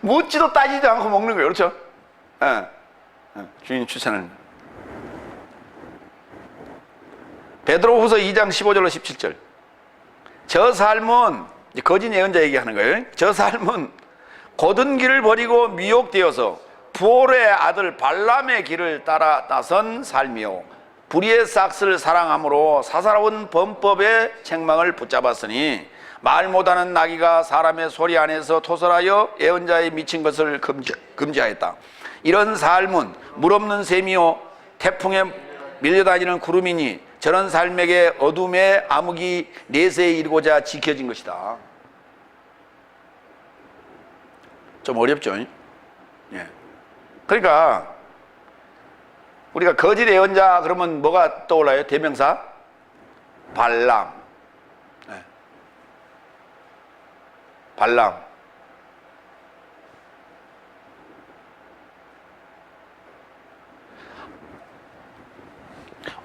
Speaker 1: 묻지도 따지도 않고 먹는 거예요. 그렇죠? 주인이 추천하는. 베드로후서 2장 15절로 17절. 저 삶은, 거짓 예언자 얘기하는 거예요. 저 삶은 곧은 길을 버리고 미혹되어서 부올의 아들 발람의 길을 따라 나선 삶이요, 불의의 싹스를 사랑함으로 사사로운 범법의 책망을 붙잡았으니, 말 못하는 나귀가 사람의 소리 안에서 토설하여 예언자의 미친 것을 금지하였다. 이런 삶은 물 없는 샘이요 태풍에 밀려다니는 구름이니, 저런 삶에게 어둠의 암흑이 내세에 이르고자 지켜진 것이다. 좀 어렵죠? 예. 그러니까 우리가 거짓 예언자 그러면 뭐가 떠올라요? 대명사? 발람. 네. 발람.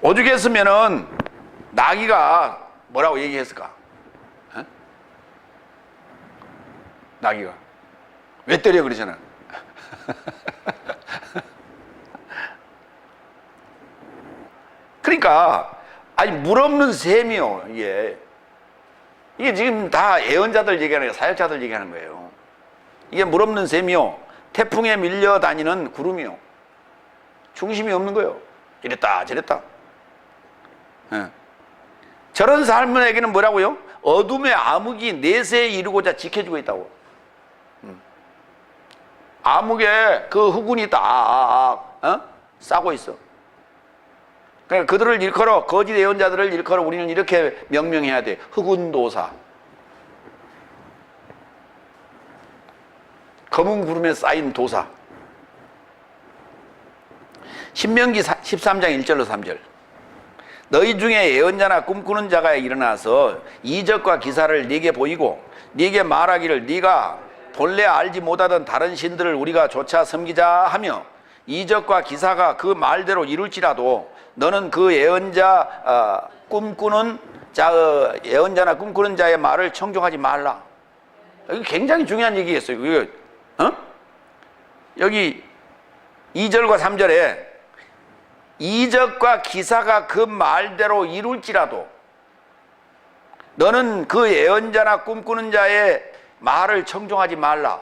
Speaker 1: 오죽했으면은 나귀가 뭐라고 얘기했을까? 에? 나귀가 왜 때려 그러잖아. 그러니까 아니 물 없는 샘이요. 이게 지금 다 예언자들 얘기하는 거예요. 사역자들 얘기하는 거예요. 이게 물 없는 샘이요 태풍에 밀려 다니는 구름이요, 중심이 없는 거예요. 이랬다 저랬다. 예. 저런 삶에게는 뭐라고요? 어둠의 암흑이 내세에 이르고자 지켜주고 있다고. 암흑에 그 흑운이 딱 싸고 있어. 그러니까 그들을 일컬어, 거짓 예언자들을 일컬어 우리는 이렇게 명명해야 돼. 흑운도사. 검은 구름에 쌓인 도사. 신명기 13장 1절로 3절. 너희 중에 예언자나 꿈꾸는 자가 일어나서 이적과 기사를 네게 보이고 네게 말하기를, 네가 본래 알지 못하던 다른 신들을 우리가 조차 섬기자 하며 이적과 기사가 그 말대로 이룰지라도 너는 그 예언자 꿈꾸는 자의 예언자나 꿈꾸는 자의 말을 청종하지 말라. 이게 굉장히 중요한 얘기겠어요. 여기 2절과 3절에 이적과 기사가 그 말대로 이룰지라도 너는 그 예언자나 꿈꾸는 자의 말을 청종하지 말라.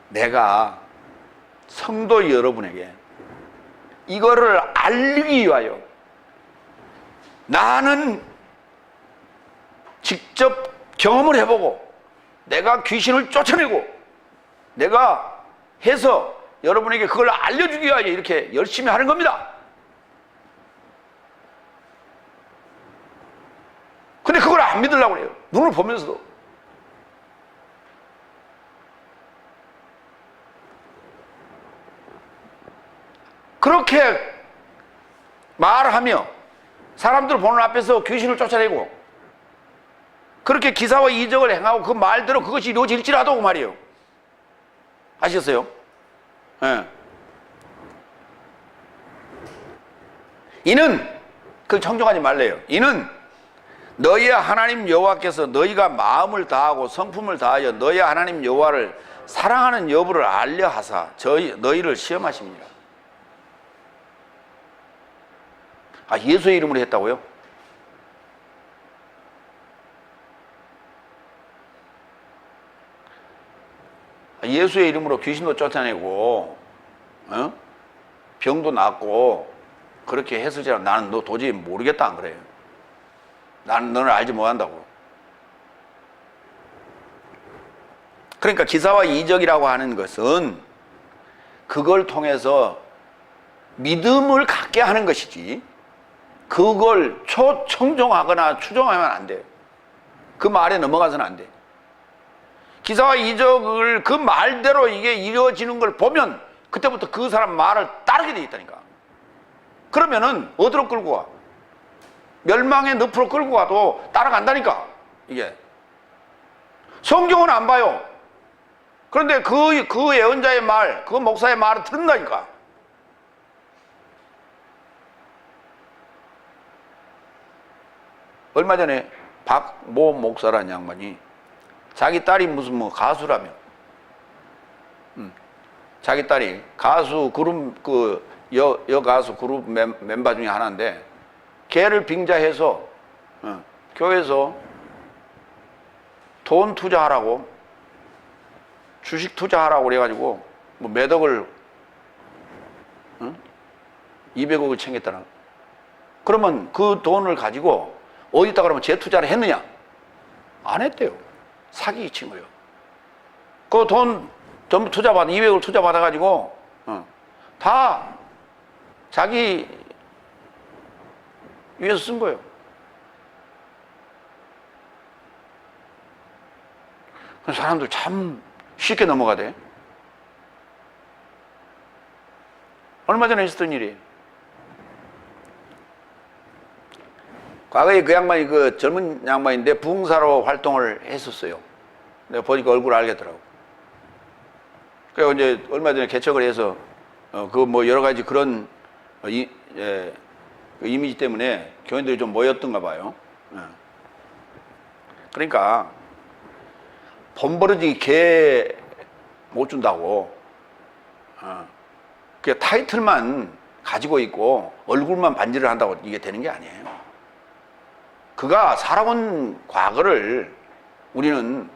Speaker 1: 내가 성도 여러분에게 이거를 알리기 위하여 나는 직접 경험을 해보고 내가 귀신을 쫓아내고 내가 해서 여러분에게 그걸 알려주기 위하여 이렇게 열심히 하는 겁니다. 근데 그걸 안 믿으려고 그래요. 눈을 보면서도. 그렇게 말하며 사람들 보는 앞에서 귀신을 쫓아내고 그렇게 기사와 이적을 행하고 그 말대로 그것이 이루어질지라도 그 말이에요. 아시겠어요? 예. 이는 그걸 청종하지 말래요. 이는 너희의 하나님 여호와께서 너희가 마음을 다하고 성품을 다하여 너희의 하나님 여호와를 사랑하는 여부를 알려 하사 너희를 시험하십니다. 아, 예수의 이름으로 했다고요? 예수의 이름으로 귀신도 쫓아내고 병도 낫고 그렇게 했을지라도 나는 너 도저히 모르겠다 안 그래요. 나는 너를 알지 못한다고. 그러니까 기사와 이적이라고 하는 것은 그걸 통해서 믿음을 갖게 하는 것이지 그걸 초청종하거나 추종하면 안 돼요. 그 말에 넘어가서는 안 돼. 기사와 이적을 그 말대로 이게 이루어지는 걸 보면 그때부터 그 사람 말을 따르게 돼 있다니까. 그러면은 어디로 끌고 가? 멸망의 늪으로 끌고 가도 따라간다니까. 이게 성경은 안 봐요. 그런데 그 예언자의 말, 그 목사의 말을 듣는다니까. 얼마 전에 박모 목사라는 양반이 자기 딸이 무슨 뭐 가수라며, 자기 딸이 가수 그룹 여가수 그룹 멤버 중에 하나인데 걔를 빙자해서 교회에서 돈 투자하라고 주식 투자하라고 그래가지고 뭐 몇 억을 200억을 챙겼다나. 그러면 그 돈을 가지고 어디다 그러면 재투자를 했느냐? 안 했대요. 사기 친 거예요. 그 돈 전부 200억을 투자받아가지고 다 자기 위해서 쓴 거예요. 그 사람들 참 쉽게 넘어가대. 얼마 전에 있었던 일이에요. 과거에 그 양반이 그 젊은 양반인데 부흥사로 활동을 했었어요. 내가 보니까 얼굴을 알겠더라고. 그래서 이제 얼마 전에 개척을 해서 그 뭐 여러 가지 그런 그 이미지 때문에 교인들이 좀 모였던가 봐요. 그러니까 본버러지 개 못 준다고 그 타이틀만 가지고 있고 얼굴만 반지를 한다고 이게 되는 게 아니에요. 그가 살아온 과거를 우리는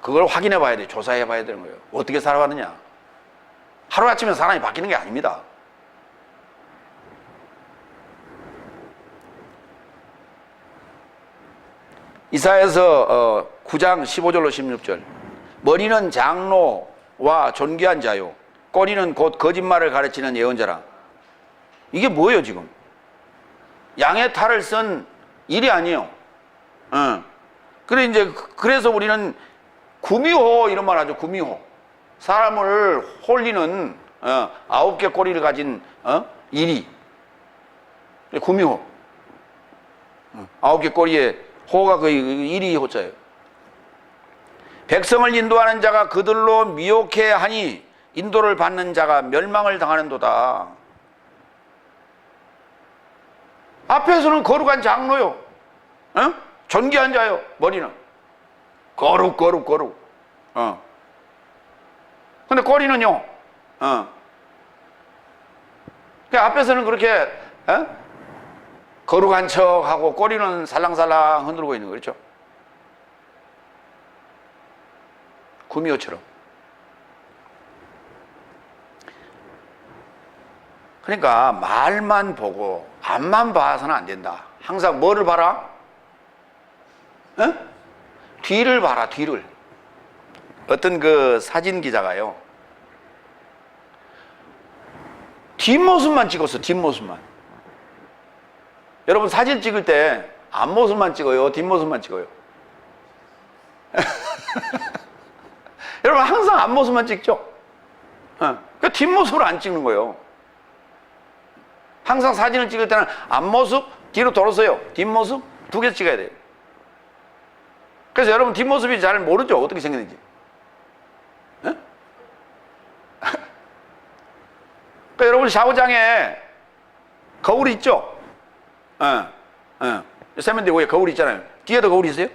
Speaker 1: 그걸 확인해 봐야 돼. 조사해 봐야 되는 거예요. 어떻게 살아왔느냐. 하루아침에 사람이 바뀌는 게 아닙니다. 이사야서 9장 15절로 16절. 머리는 장로와 존귀한 자요 꼬리는 곧 거짓말을 가르치는 예언자라. 이게 뭐예요 지금? 양의 탈을 쓴 일이 아니에요. 그래서 우리는 구미호 이런 말 하죠. 구미호. 사람을 홀리는 9개 꼬리를 가진 일이 구미호. 9개 꼬리에 호가 그 일이 호자예요. 백성을 인도하는 자가 그들로 미혹해 하니 인도를 받는 자가 멸망을 당하는도다. 앞에서는 거룩한 장로요, 존귀한 자요, 머리는 거룩. 근데 꼬리는요, 그 앞에서는 그렇게 거룩한 척하고 꼬리는 살랑살랑 흔들고 있는 거 그렇죠? 구미호처럼. 그러니까 말만 보고 앞만 봐서는 안 된다. 항상 뭐를 봐라? 뒤를 봐라, 뒤를. 어떤 그 사진 기자가요, 뒷모습만 찍었어, 뒷모습만. 여러분 사진 찍을 때 앞모습만 찍어요, 뒷모습만 찍어요? 여러분 항상 앞모습만 찍죠? 그 뒷모습을 안 찍는 거예요. 항상 사진을 찍을 때는 앞모습, 뒤로 돌아서요. 뒷모습 두 개 찍어야 돼요. 그래서 여러분 뒷모습이 잘 모르죠? 어떻게 생겼는지. 그러니까 여러분 샤워장에 거울이 있죠? 세면대 위에 거울 있잖아요. 뒤에도 거울이 있어요?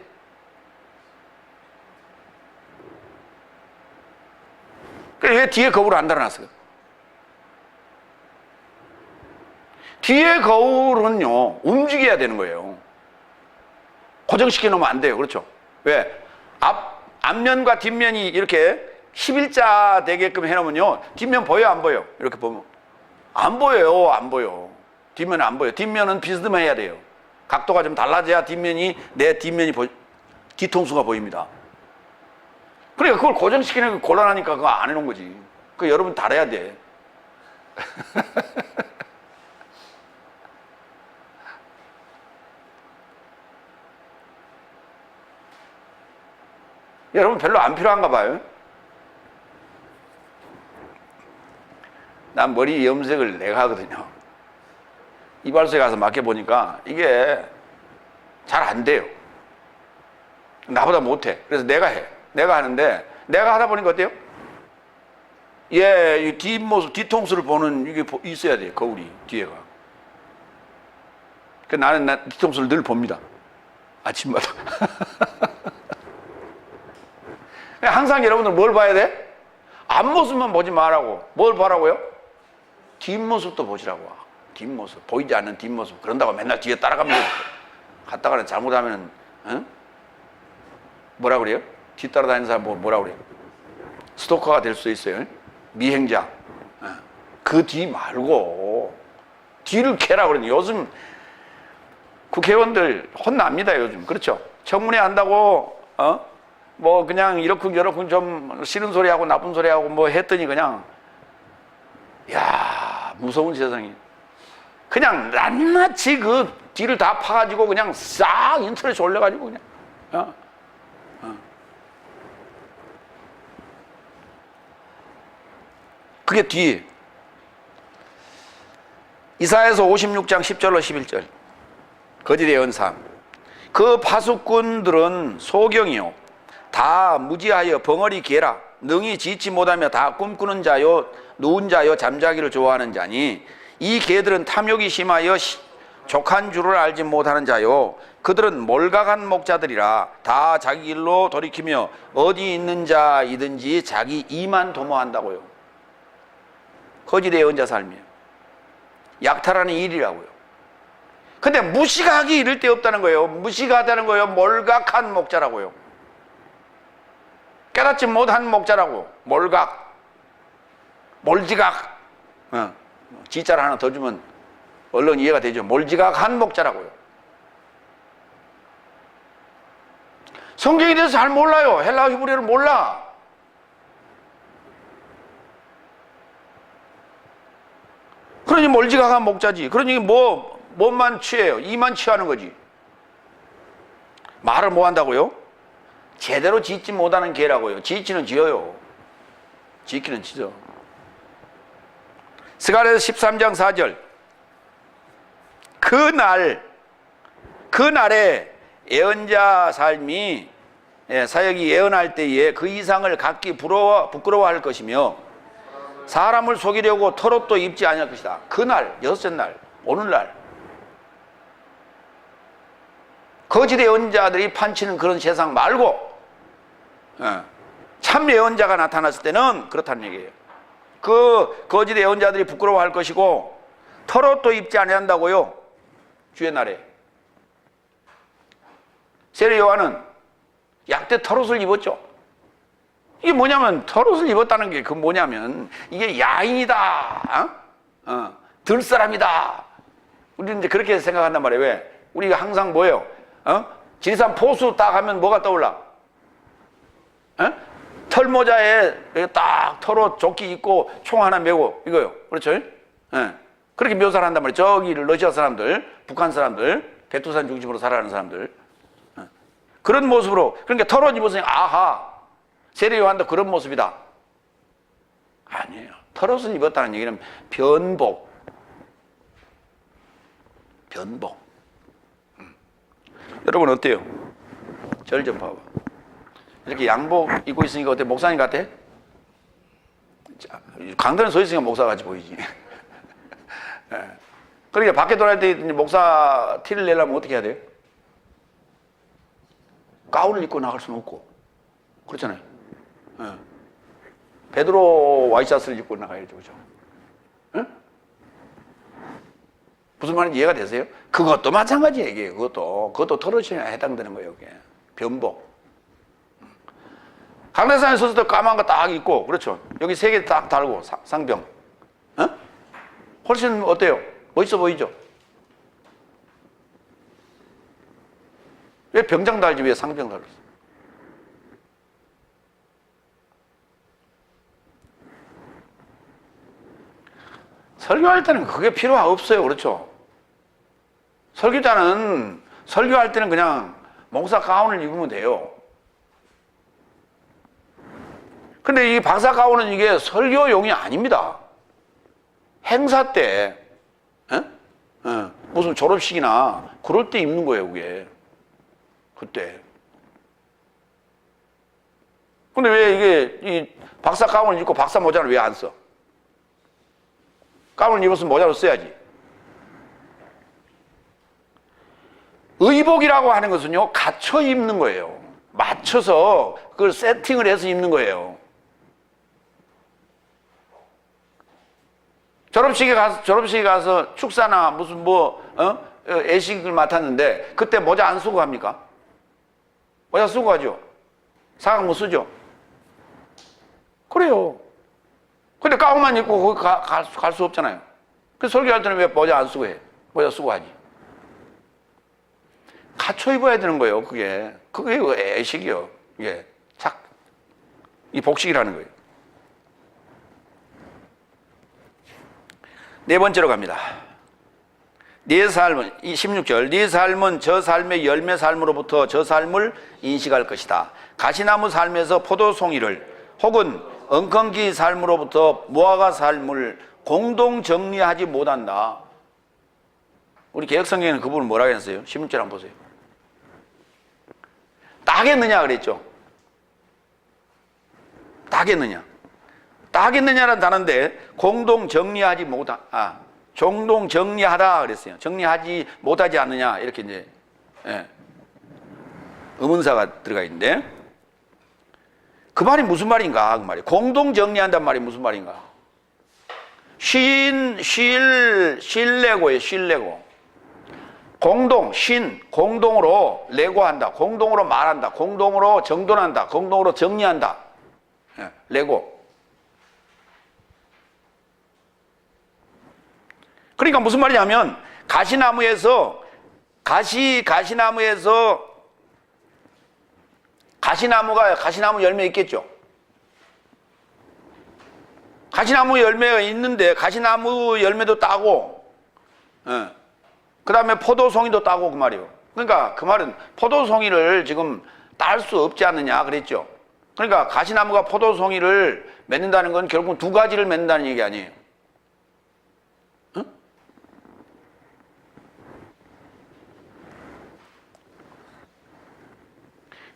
Speaker 1: 그래, 왜 뒤에 거울을 안 달아놨어요? 뒤에 거울은요, 움직여야 되는 거예요. 고정시켜 놓으면 안 돼요. 그렇죠? 왜? 앞면과 뒷면이 이렇게 11자 되게끔 해놓으면요, 뒷면 보여, 안 보여? 이렇게 보면. 안 보여요, 안 보여. 뒷면은 안 보여. 뒷면은 비스듬해야 돼요. 각도가 좀 달라져야 내 뒷면이 뒤통수가 보입니다. 그러니까 그걸 고정시키는 게 곤란하니까 그거 안 해놓은 거지. 그거 여러분 달아야 돼. 여러분 별로 안 필요한가 봐요. 난 머리 염색을 내가 하거든요. 이발소에 가서 맡겨보니까 이게 잘 안 돼요. 나보다 못해. 그래서 내가 해. 내가 하는데, 내가 하다 보니까 어때요? 이 뒷모습, 뒤통수를 보는 이게 있어야 돼요. 거울이, 뒤에가. 나는 뒤통수를 늘 봅니다. 아침마다. 항상 여러분들 뭘 봐야 돼? 앞모습만 보지 말라고. 뭘 보라고요? 뒷모습도 보시라고. 뒷모습. 보이지 않는 뒷모습. 그런다고 맨날 뒤에 따라가면 갔다가는 잘못하면, 응? 뭐라 그래요? 뒤따라다니는 사람 뭐라 그래요? 스토커가 될 수 있어요. 미행자. 그 뒤 말고 뒤를 캐라 그러니 요즘 국회의원들 혼납니다. 요즘. 그렇죠? 청문회 한다고 뭐 그냥 이렇쿵 저렇쿵 좀 싫은 소리하고 나쁜 소리하고 뭐 했더니 그냥 야 무서운 세상이 그냥 낱낱이 그 뒤를 다 파가지고 그냥 싹 인터넷에 올려가지고 그냥 그게 뒤. 이사야서 56장 10절로 11절 거짓 예언상. 그 파수꾼들은 소경이요 다 무지하여 벙어리 개라 능히 지지 못하며 다 꿈꾸는 자요 누운 자요 잠자기를 좋아하는 자니 이 개들은 탐욕이 심하여 족한 줄을 알지 못하는 자요 그들은 몰각한 목자들이라 다 자기 길로 돌이키며 어디 있는 자이든지 자기 이만 도모한다고요. 거짓 예언자 삶이에요. 약탈하는 일이라고요. 근데 무식하기 이를 데 없다는 거예요. 무식하다는 거예요. 몰각한 목자라고요. 깨닫지 못한 목자라고. 몰각, 몰지각. 지자를 하나 더 주면 얼른 이해가 되죠. 몰지각한 목자라고요. 성경에 대해서 잘 몰라요. 헬라어 히브리어를 몰라. 그러니 몰지각한 목자지. 그러니 뭐만 취해요? 이만 취하는 거지. 말을 뭐 한다고요? 제대로 짓지 못하는 개라고요. 짓기는 지어요. 짓기는 지죠. 스가랴서 13장 4절. 그날에 예언자 삶이 사역이 예언할 때에 그 이상을 각기 부끄러워할 것이며 사람을 속이려고 털옷도 입지 아니할 것이다. 그날, 여섯째 날, 오늘날 거짓 예언자들이 판치는 그런 세상 말고 참 예언자가 나타났을 때는 그렇다는 얘기예요. 그 거짓 예언자들이 부끄러워할 것이고 털옷도 입지 아니한다고요. 주의 날에 세례 요한은 약대 털옷을 입었죠. 이게 뭐냐면 털옷을 입었다는 게 그 뭐냐면 이게 야인이다, 들사람이다. 우리는 이제 그렇게 생각한단 말이에요. 왜? 우리가 항상 뭐예요? 지리산 포수 딱 하면 뭐가 떠올라? 털모자에 딱 털옷 조끼 입고 총 하나 메고 이거요. 그렇죠? 그렇게 묘사를 한단 말이에요. 저기 러시아 사람들, 북한 사람들, 백두산 중심으로 살아가는 사람들 그런 모습으로. 그러니까 털옷 입었으니 아하 세례 요한도 그런 모습이다. 아니에요. 털옷을 입었다는 얘기는 변복. 여러분 어때요? 절 좀 봐봐. 이렇게 양복 입고 있으니까 어때? 목사님 같아? 강단에 서 있으니까 목사같이 보이지. 그러니까 밖에 돌아갈 때 목사 티를 내려면 어떻게 해야 돼요? 가운을 입고 나갈 수는 없고. 그렇잖아요. 예. 베드로 와이셔츠를 입고 나가야죠. 그죠? 예? 무슨 말인지 이해가 되세요? 그것도 마찬가지 얘기예요. 그것도 토르신에 해당되는 거예요. 그게. 변복. 강대상에 서서 도 까만 거 딱 입고, 그렇죠. 여기 세 개 딱 달고, 상병. 어? 훨씬 어때요? 멋있어 보이죠? 왜 병장 달지 왜 상병 달았어? 설교할 때는 그게 필요 없어요. 그렇죠? 설교자는 설교할 때는 그냥 목사 가운을 입으면 돼요. 근데 이 박사 가운은 이게 설교용이 아닙니다. 행사 때, 무슨 졸업식이나 그럴 때 입는 거예요, 그게. 그때. 근데 왜 이게 이 박사 가운을 입고 박사 모자를 왜 안 써? 가운을 입었으면 모자를 써야지. 의복이라고 하는 것은요, 갖춰 입는 거예요. 맞춰서 그걸 세팅을 해서 입는 거예요. 졸업식에 가서 축사나 무슨 애식을 맡았는데 그때 모자 안 쓰고 합니까? 모자 쓰고 하죠. 사각 못 쓰죠. 그래요. 근데 가운만 입고 거기 갈 수 없잖아요. 그래서 설교할 때는 왜 모자 안 쓰고 해? 모자 쓰고 하지. 갖춰 입어야 되는 거예요, 그게. 그게 애식이요. 이게 이 복식이라는 거예요. 네 번째로 갑니다. 네 삶은, 이 16절, 네 삶은 저 삶의 열매 삶으로부터 저 삶을 인식할 것이다. 가시나무 삶에서 포도송이를 혹은 엉겅퀴 삶으로부터 무화과 삶을 공동 정리하지 못한다. 우리 개혁성경에는 그 부분을 뭐라고 했어요? 16절 한번 보세요. 따겠느냐 그랬죠. 따겠느냐. 따겠느냐라는 단어인데 공동 정리하지 공동 정리하다 그랬어요. 정리하지 못하지 않느냐 이렇게 이제 의문사가 들어가 있는데 그 말이 무슨 말인가? 그 말이 공동 정리한단 말이 무슨 말인가? 신레고예요. 신레고. 공동, 공동으로 레고한다. 공동으로 말한다. 공동으로 정돈한다. 공동으로 정리한다. 레고. 그러니까 무슨 말이냐면 가시나무에서 가시나무 열매 있겠죠. 가시나무 열매가 있는데 가시나무 열매도 따고 그 다음에 포도송이도 따고 그 말이에요. 그러니까 그 말은 포도송이를 지금 딸 수 없지 않느냐 그랬죠. 그러니까 가시나무가 포도송이를 맺는다는 건 결국 두 가지를 맺는다는 얘기 아니에요.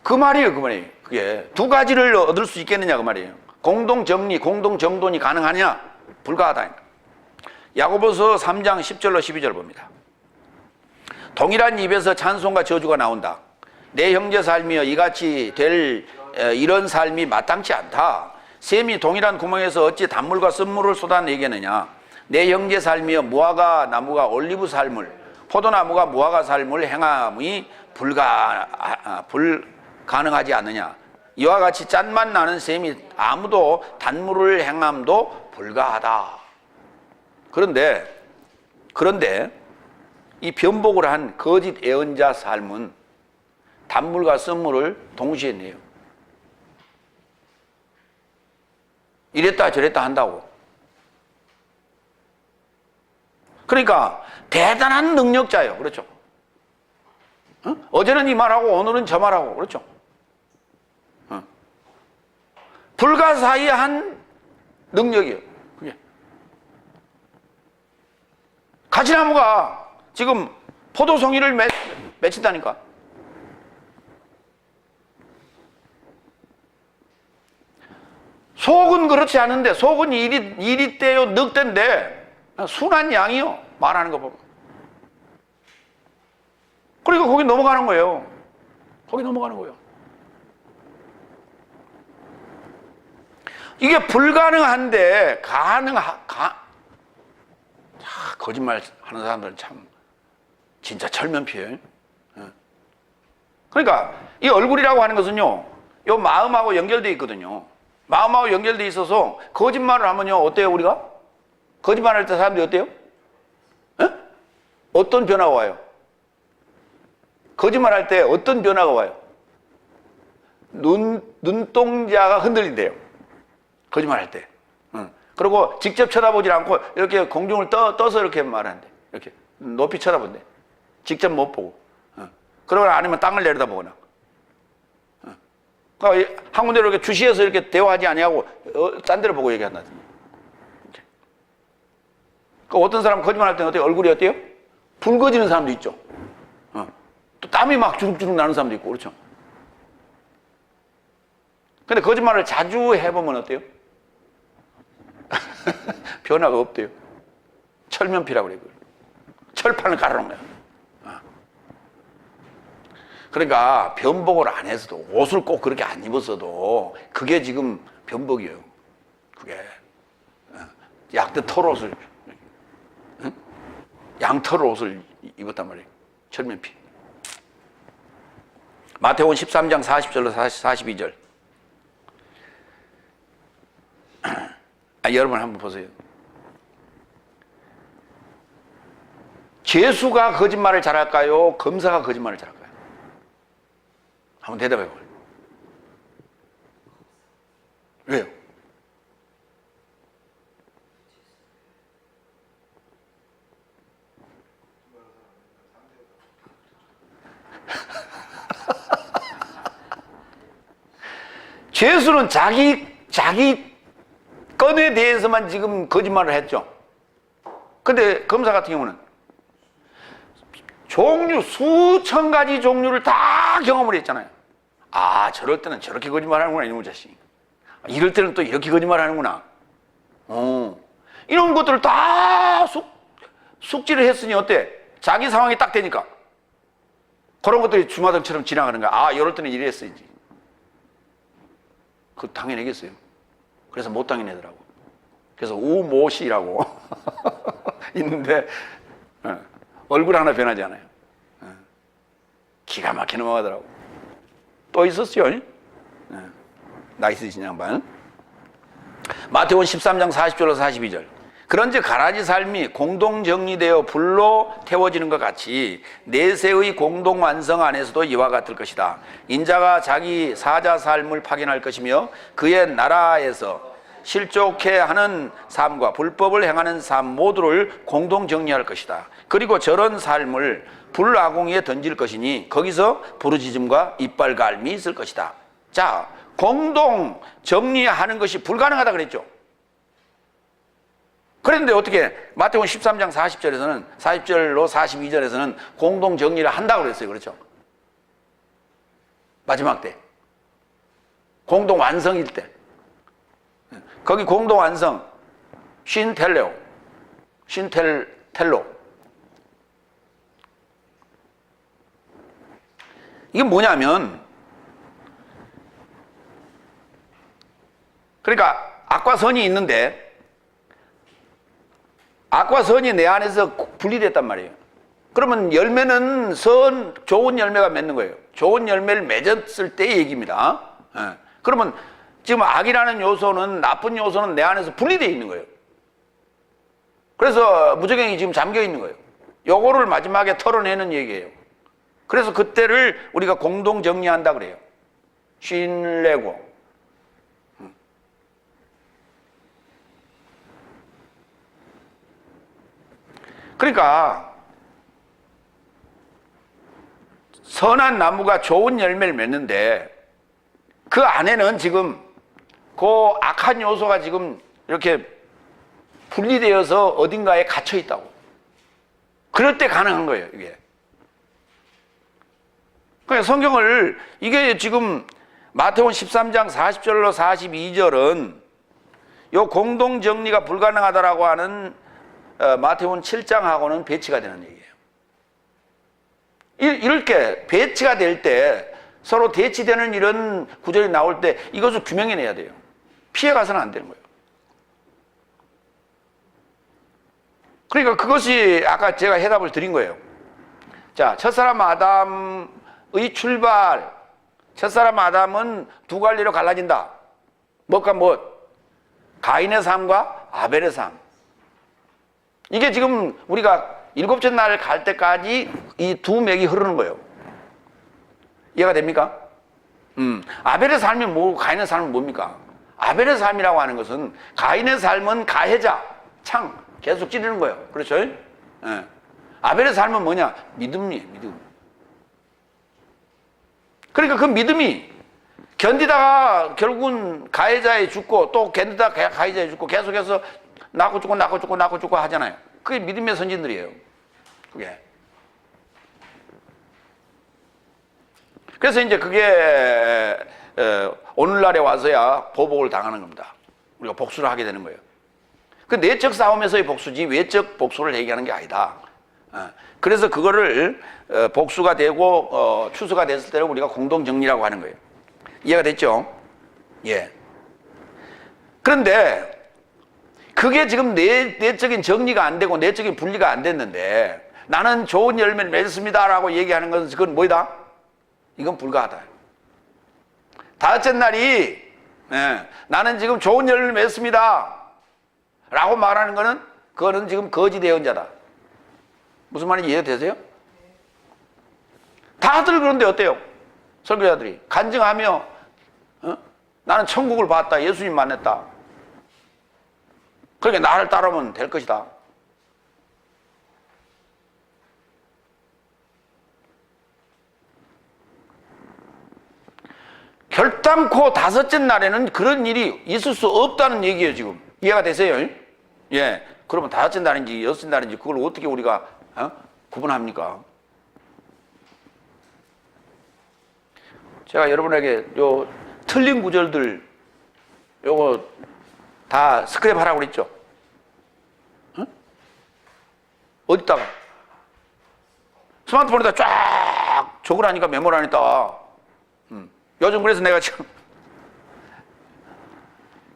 Speaker 1: 그 말이에요, 그 말이에요. 그게 두 가지를 얻을 수 있겠느냐 그 말이에요. 공동 정리, 공동 정돈이 가능하냐? 불가하다. 야고보서 3장 10절로 12절 봅니다. 동일한 입에서 찬송과 저주가 나온다. 내 형제 삶이여 이같이 될 이런 삶이 마땅치 않다. 샘이 동일한 구멍에서 어찌 단물과 쓴물을 쏟아내겠느냐. 내 형제 삶이여 무화과 나무가 올리브 삶을 포도나무가 무화과 삶을 행함이 불가능하지 않느냐. 이와 같이 짠맛 나는 샘이 아무도 단물을 행함도 불가하다. 그런데 이 변복을 한 거짓 예언자 삶은 단물과 쓴물을 동시에 내요. 이랬다 저랬다 한다고. 그러니까 대단한 능력자예요. 그렇죠? 어제는 이 말하고 오늘은 저 말하고. 그렇죠? 불가사의한 능력이에요. 그게. 가지나무가 지금 포도송이를 맺힌다니까. 속은 그렇지 않은데, 속은 이리 때요 늑대인데 순한 양이요, 말하는 거 보면. 그러니까 거기 넘어가는 거예요. 거기 넘어가는 거예요. 이게 불가능한데 거짓말 하는 사람들은 참 진짜 철면피예요. 그러니까 이 얼굴이라고 하는 것은요, 요 마음하고 연결되어 있거든요. 마음하고 연결되어 있어서 거짓말을 하면요, 어때요, 우리가? 거짓말할 때 사람들이 어때요? 에? 어떤 변화가 와요? 거짓말할 때 어떤 변화가 와요? 눈동자가 흔들린대요. 거짓말할 때. 그리고 직접 쳐다보지 않고 이렇게 공중을 떠서 이렇게 말하는데, 이렇게 높이 쳐다본대. 직접 못 보고. 그러거나 아니면 땅을 내려다보거나. 그러니까 한 군데로 이렇게 주시해서 이렇게 대화하지 아니하고 딴 데로 보고 얘기한다. 그러니까 어떤 사람 거짓말할 때는 어때요? 얼굴이 어때요? 붉어지는 사람도 있죠. 또 땀이 막 주룩주룩 나는 사람도 있고, 그렇죠? 근데 거짓말을 자주 해보면 어때요? 변화가 없대요. 철면피라고 그래요. 철판을 깔아놓은 거야. 그러니까 변복을 안 해서도, 옷을 꼭 그렇게 안 입었어도 그게 지금 변복이에요. 그게 약대 털옷을, 양털 옷을 입었단 말이에요. 철면피. 마태복음 13장 40절로 42절. 여러분 한번 보세요. 죄수가 거짓말을 잘할까요? 검사가 거짓말을 잘할까요? 한번 대답해 보세요. 왜요? 죄수는 자기 건에 대해서만 지금 거짓말을 했죠. 근데 검사 같은 경우는 수천 가지 종류를 다 경험을 했잖아요. 아, 저럴 때는 저렇게 거짓말하는구나, 이놈의 자식. 이럴 때는 또 이렇게 거짓말하는구나. 이런 것들을 다 숙지를 했으니 어때? 자기 상황이 딱 되니까 그런 것들이 주마등처럼 지나가는 거야. 아, 이럴 때는 이랬어야지. 그거 당연하겠어요. 그래서 못 당연하더라고. 그래서 우모시라고 있는데 얼굴 하나 변하지 않아요. 기가 막히게 넘어가더라고. 또 있었어요. 나이스신 양반. 마태복음 13장 40절로 42절. 그런즉 가라지 삶이 공동정리되어 불로 태워지는 것 같이 내세의 공동완성 안에서도 이와 같을 것이다. 인자가 자기 사자 삶을 파견할 것이며 그의 나라에서 실족해 하는 삶과 불법을 행하는 삶 모두를 공동정리할 것이다. 그리고 저런 삶을 불아궁이에 던질 것이니 거기서 부르짖음과 이빨갈미 있을 것이다. 자, 공동정리하는 것이 불가능하다 그랬죠. 그런데 어떻게 마태복음 13장 40절로 42절에서는 공동정리를 한다고 그랬어요. 그렇죠? 마지막 때. 공동완성일 때. 거기 공동완성, 신텔로. 이게 뭐냐면, 그러니까 악과 선이 있는데 악과 선이 내 안에서 분리됐단 말이에요. 그러면 열매는 좋은 열매가 맺는 거예요. 좋은 열매를 맺었을 때의 얘기입니다. 그러면 지금 악이라는 요소는, 나쁜 요소는 내 안에서 분리되어 있는 거예요. 그래서 무저갱이 지금 잠겨 있는 거예요. 요거를 마지막에 털어내는 얘기예요. 그래서 그때를 우리가 공동 정리한다 그래요. 쉰내고. 그러니까 선한 나무가 좋은 열매를 맺는데 그 안에는 지금 그 악한 요소가 지금 이렇게 분리되어서 어딘가에 갇혀 있다고. 그럴 때 가능한 거예요, 이게. 그러니까 성경을, 이게 지금 마태복음 13장 40절로 42절은 요 공동정리가 불가능하다라고 하는 마태복음 7장하고는 배치가 되는 얘기예요. 이렇게 배치가 될 때, 서로 대치되는 이런 구절이 나올 때 이것을 규명해내야 돼요. 피해가서는 안 되는 거예요. 그러니까 그것이 아까 제가 해답을 드린 거예요. 자, 첫사람 아담의 출발. 첫사람 아담은 두 갈래로 갈라진다. 뭐가 뭐? 가인의 삶과 아벨의 삶. 이게 지금 우리가 일곱째 날 갈 때까지 이 두 맥이 흐르는 거예요. 이해가 됩니까? 아벨의 삶이 뭐고 가인의 삶은 뭡니까? 아벨의 삶이라고 하는 것은 가인의 삶은 가해자, 창, 계속 찌르는 거예요. 그렇죠? 예. 아벨의 삶은 뭐냐? 믿음이에요, 믿음. 그러니까 그 믿음이 견디다가 결국은 가해자에 죽고 또 견디다가 가해자에 죽고 계속해서 낳고 죽고 낳고 죽고 낳고 죽고 하잖아요. 그게 믿음의 선진들이에요. 그게. 그래서 이제 그게 오늘날에 와서야 보복을 당하는 겁니다. 우리가 복수를 하게 되는 거예요. 그 내적 싸움에서의 복수지 외적 복수를 얘기하는 게 아니다. 그래서 그거를 복수가 되고 추수가 됐을 때를 우리가 공동정리라고 하는 거예요. 이해가 됐죠? 예. 그런데 그게 지금 내적인 정리가 안 되고 내적인 분리가 안 됐는데 나는 좋은 열매를 맺었습니다라고 얘기하는 것은 그건 뭐다? 이건 불가하다. 다섯째 날이 나는 지금 좋은 열매를 맺었습니다 라고 말하는 거는 그거는 지금 거짓 예언자다. 무슨 말인지 이해되세요? 다들 그런데 어때요? 설교자들이 간증하며 나는 천국을 봤다, 예수님 만났다, 그러니까 나를 따르면 될 것이다. 결단코 다섯째 날에는 그런 일이 있을 수 없다는 얘기예요. 지금 이해가 되세요? 예. 그러면 다섯째 날인지 여섯째 날인지 그걸 어떻게 우리가 구분합니까? 제가 여러분에게 요 틀린 구절들 요거 다 스크랩 하라고 그랬죠? 어디다가? 스마트폰에다 쫙 적으라니까, 메모라니까. 요즘 그래서 내가 지금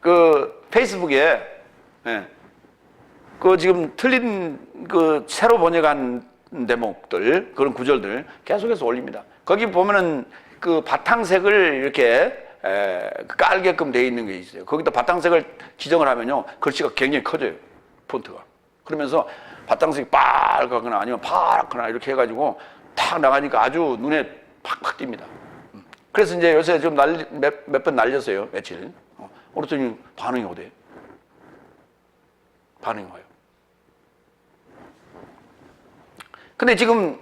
Speaker 1: 그 페이스북에 그 지금 틀린 그 새로 번역한 대목들, 그런 구절들 계속해서 올립니다. 거기 보면은 그 바탕색을 이렇게 깔게끔 되어 있는 게 있어요. 거기다 바탕색을 지정을 하면요, 글씨가 굉장히 커져요, 폰트가. 그러면서 바탕색이 빨갛거나 아니면 파랗거나 이렇게 해가지고 탁 나가니까 아주 눈에 팍팍 띕니다. 그래서 이제 요새 좀 몇 번 날렸어요, 며칠. 그랬더니 반응이 오대요. 반응이 와요. 근데 지금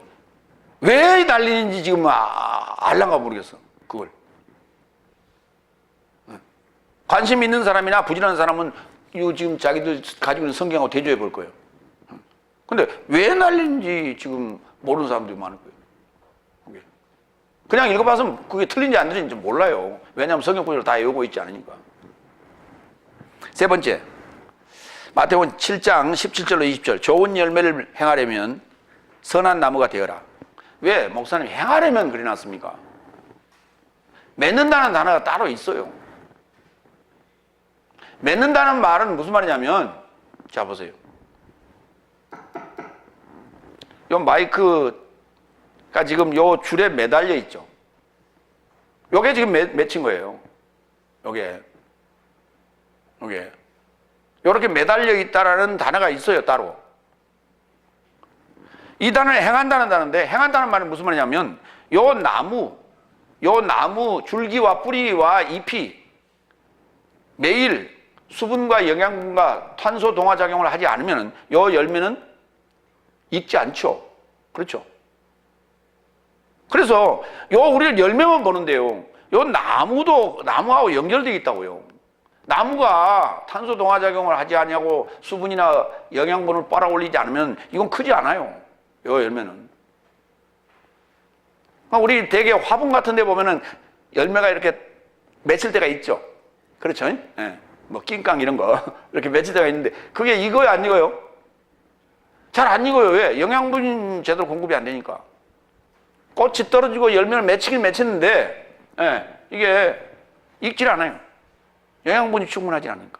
Speaker 1: 왜 날리는지 지금 알란가 모르겠어, 그걸. 관심 있는 사람이나 부지런한 사람은 이거 지금 자기들 가지고 있는 성경하고 대조해 볼 거예요. 근데 왜 날리는지 지금 모르는 사람들이 많을 거예요. 그게. 그냥 읽어봐서 그게 틀린지 안 틀린지 몰라요. 왜냐하면 성경 구절을 다 외우고 있지 않으니까. 세 번째, 마태복음 7장 17절로 20절. 좋은 열매를 행하려면 선한 나무가 되어라. 왜 목사님 행하려면 그래놨습니까? 맺는다는 단어가 따로 있어요. 맺는다는 말은 무슨 말이냐면, 자 보세요. 요 마이크가 지금 요 줄에 매달려 있죠. 요게 지금 맺힌 거예요. 요게 요렇게 매달려 있다라는 단어가 있어요, 따로. 이 단어는 행한다는 단어인데, 행한다는 말은 무슨 말이냐면 요 나무 줄기와 뿌리와 잎이 매일 수분과 영양분과 탄소 동화 작용을 하지 않으면 요 열매는 익지 않죠. 그렇죠? 그래서 요 우리는 열매만 보는데요, 요 나무하고 연결되어 있다고요. 나무가 탄소 동화 작용을 하지 않냐고 수분이나 영양분을 빨아올리지 않으면 이건 크지 않아요, 요 열매는. 우리 대개 화분 같은 데 보면은 열매가 이렇게 맺힐 때가 있죠. 그렇죠? 예. 뭐 낑깡 이런 거 이렇게 맺힐 때가 있는데 그게 익어요, 안 익어요? 잘 안 익어요. 왜? 영양분이 제대로 공급이 안 되니까. 꽃이 떨어지고 열매를 맺히긴 맺혔는데 이게 익질 않아요. 영양분이 충분하지 않으니까.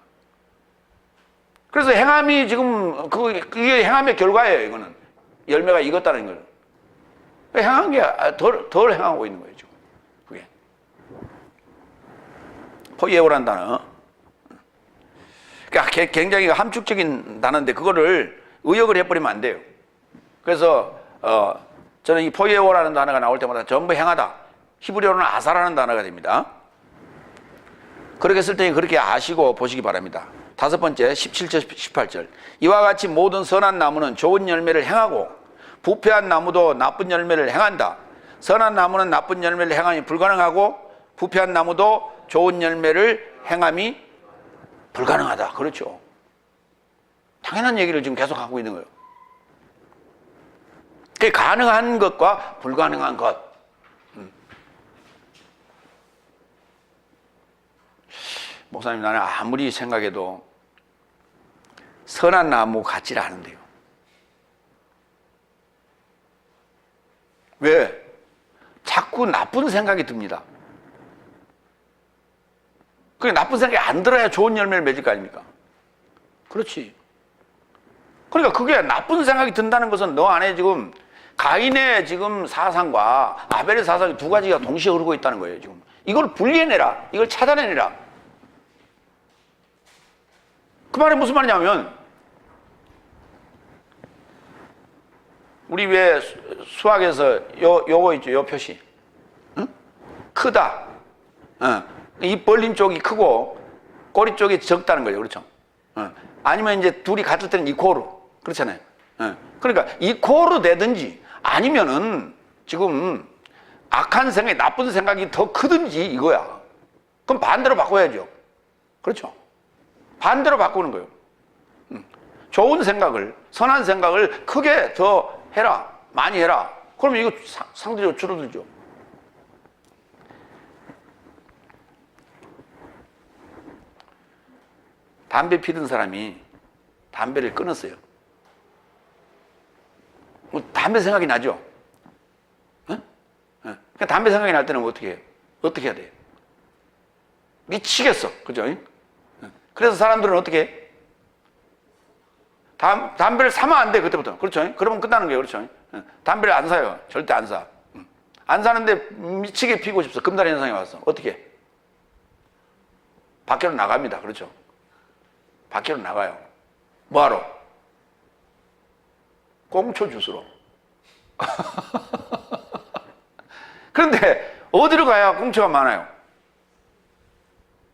Speaker 1: 그래서 행함이 지금 그게 행함의 결과예요. 이거는 열매가 익었다는 걸. 행한 게 덜 행하고 있는 거예요. 지금 그게 포이에오라는 단어. 그러니까 굉장히 함축적인 단어인데 그거를 의역을 해버리면 안 돼요. 그래서 저는 이 포이에오라는 단어가 나올 때마다 전부 행하다. 히브리어로는 아사라는 단어가 됩니다. 그렇게 쓸 때는 그렇게 아시고 보시기 바랍니다. 다섯 번째 17절 18절 이와 같이 모든 선한 나무는 좋은 열매를 행하고 부패한 나무도 나쁜 열매를 행한다. 선한 나무는 나쁜 열매를 행함이 불가능하고 부패한 나무도 좋은 열매를 행함이 불가능하다. 그렇죠. 당연한 얘기를 지금 계속 하고 있는 거예요. 그게 가능한 것과 불가능한 것. 목사님, 나는 아무리 생각해도 선한 나무 같지를 않은데요. 왜? 자꾸 나쁜 생각이 듭니다. 그게 나쁜 생각이 안 들어야 좋은 열매를 맺을 거 아닙니까? 그렇지. 그러니까 그게 나쁜 생각이 든다는 것은 너 안에 지금 가인의 지금 사상과 아벨의 사상이 두 가지가 동시에 흐르고 있다는 거예요. 지금 이걸 분리해내라. 이걸 찾아내라. 그 말이 무슨 말이냐면 우리 왜 수학에서 요거 있죠. 요 표시. 응? 크다. 이 벌린 쪽이 크고 꼬리 쪽이 적다는 거예요. 그렇죠? 아니면 이제 둘이 같을 때는 이코르. 그렇잖아요. 그러니까 이코르 되든지 아니면은 지금 악한 생각이 나쁜 생각이 더 크든지 이거야. 그럼 반대로 바꿔야죠. 그렇죠? 반대로 바꾸는 거예요. 좋은 생각을, 선한 생각을 크게 더 해라. 많이 해라. 그러면 이거 상대적으로 줄어들죠. 담배 피던 사람이 담배를 끊었어요. 담배 생각이 나죠? 그러니까 담배 생각이 날 때는 어떻게 해요? 어떻게 해야 돼요? 미치겠어. 그죠? 그래서 사람들은 어떻게 해? 담배를 사면 안 돼, 그때부터. 그렇죠? 그러면 끝나는 거예요. 그렇죠? 담배를 안 사요. 절대 안 사. 안 사는데 미치게 피고 싶어. 금단 현상이 왔어. 어떻게 해? 밖으로 나갑니다. 그렇죠? 밖으로 나가요. 뭐하러? 꽁초 주스로. 그런데 어디로 가야 꽁초가 많아요?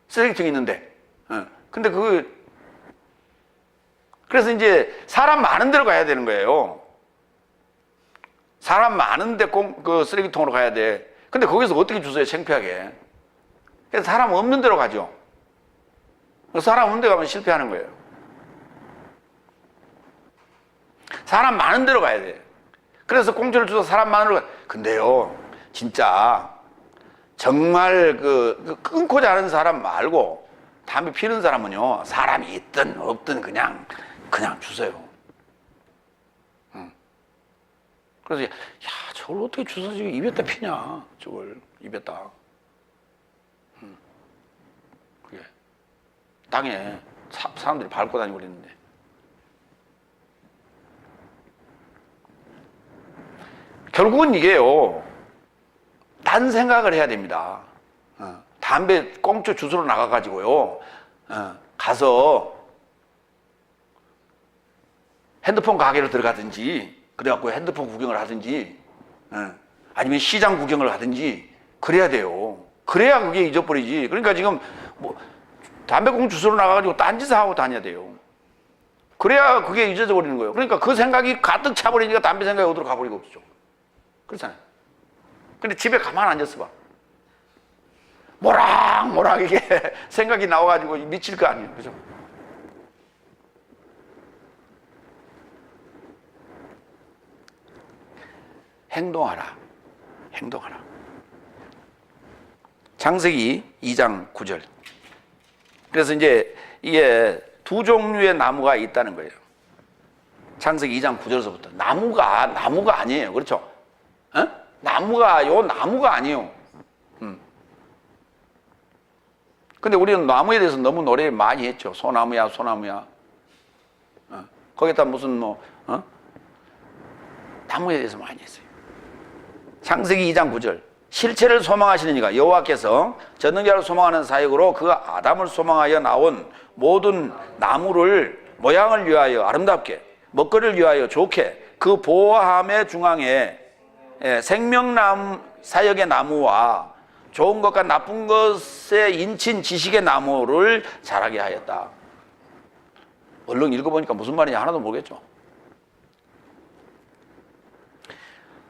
Speaker 1: 쓰레기통이 있는데. 근데 그래서 이제 사람 많은 데로 가야 되는 거예요. 사람 많은데 그 쓰레기통으로 가야 돼. 근데 거기서 어떻게 주워요? 창피하게. 그래서 사람 없는 데로 가죠. 사람 없는 데 가면 실패하는 거예요. 사람 많은 데로 가야 돼. 그래서 꽁초를 주서 사람 많은 데로 가. 근데요, 진짜 정말 끊고자 하는 사람 말고 담배 피는 사람은요, 사람이 있든 없든 그냥 주세요. 그래서 야, 저걸 어떻게 주워 지금 입에다 피냐? 저걸 입에다. 그게 땅에 사람들이 밟고 다니고 그랬는데. 결국은 이게요, 딴 생각을 해야 됩니다. 담배 꽁초 주스로 나가가지고요, 가서 핸드폰 가게로 들어가든지, 그래갖고 핸드폰 구경을 하든지, 아니면 시장 구경을 하든지, 그래야 돼요. 그래야 그게 잊어버리지. 그러니까 지금 뭐 담배 꽁초 주스로 나가가지고 딴짓을 하고 다녀야 돼요. 그래야 그게 잊어져 버리는 거예요. 그러니까 그 생각이 가득 차버리니까 담배 생각이 어디로 가버리고 없죠. 그렇잖아요. 근데 집에 가만 앉았어 봐. 모락모락 이게 생각이 나와가지고 미칠 거 아니에요. 그죠? 행동하라. 행동하라. 창세기 2장 9절. 그래서 이제 이게 두 종류의 나무가 있다는 거예요. 창세기 2장 9절에서부터. 나무가 아니에요. 그렇죠? 나무가 아니에요. 근데 우리는 나무에 대해서 너무 노래 많이 했죠. 소나무야, 소나무야. 거기다 무슨 나무에 대해서 많이 했어요. 창세기 2장 9절. 실체를 소망하시는 이가 여호와께서 전능자를 소망하는 사역으로 그가 아담을 소망하여 나온 모든 나무를 모양을 위하여 아름답게, 먹거리를 위하여 좋게 그 보호함의 중앙에 생명나무 사역의 나무와 좋은 것과 나쁜 것의 인친 지식의 나무를 자라게 하였다. 얼른 읽어보니까 무슨 말인지 하나도 모르겠죠.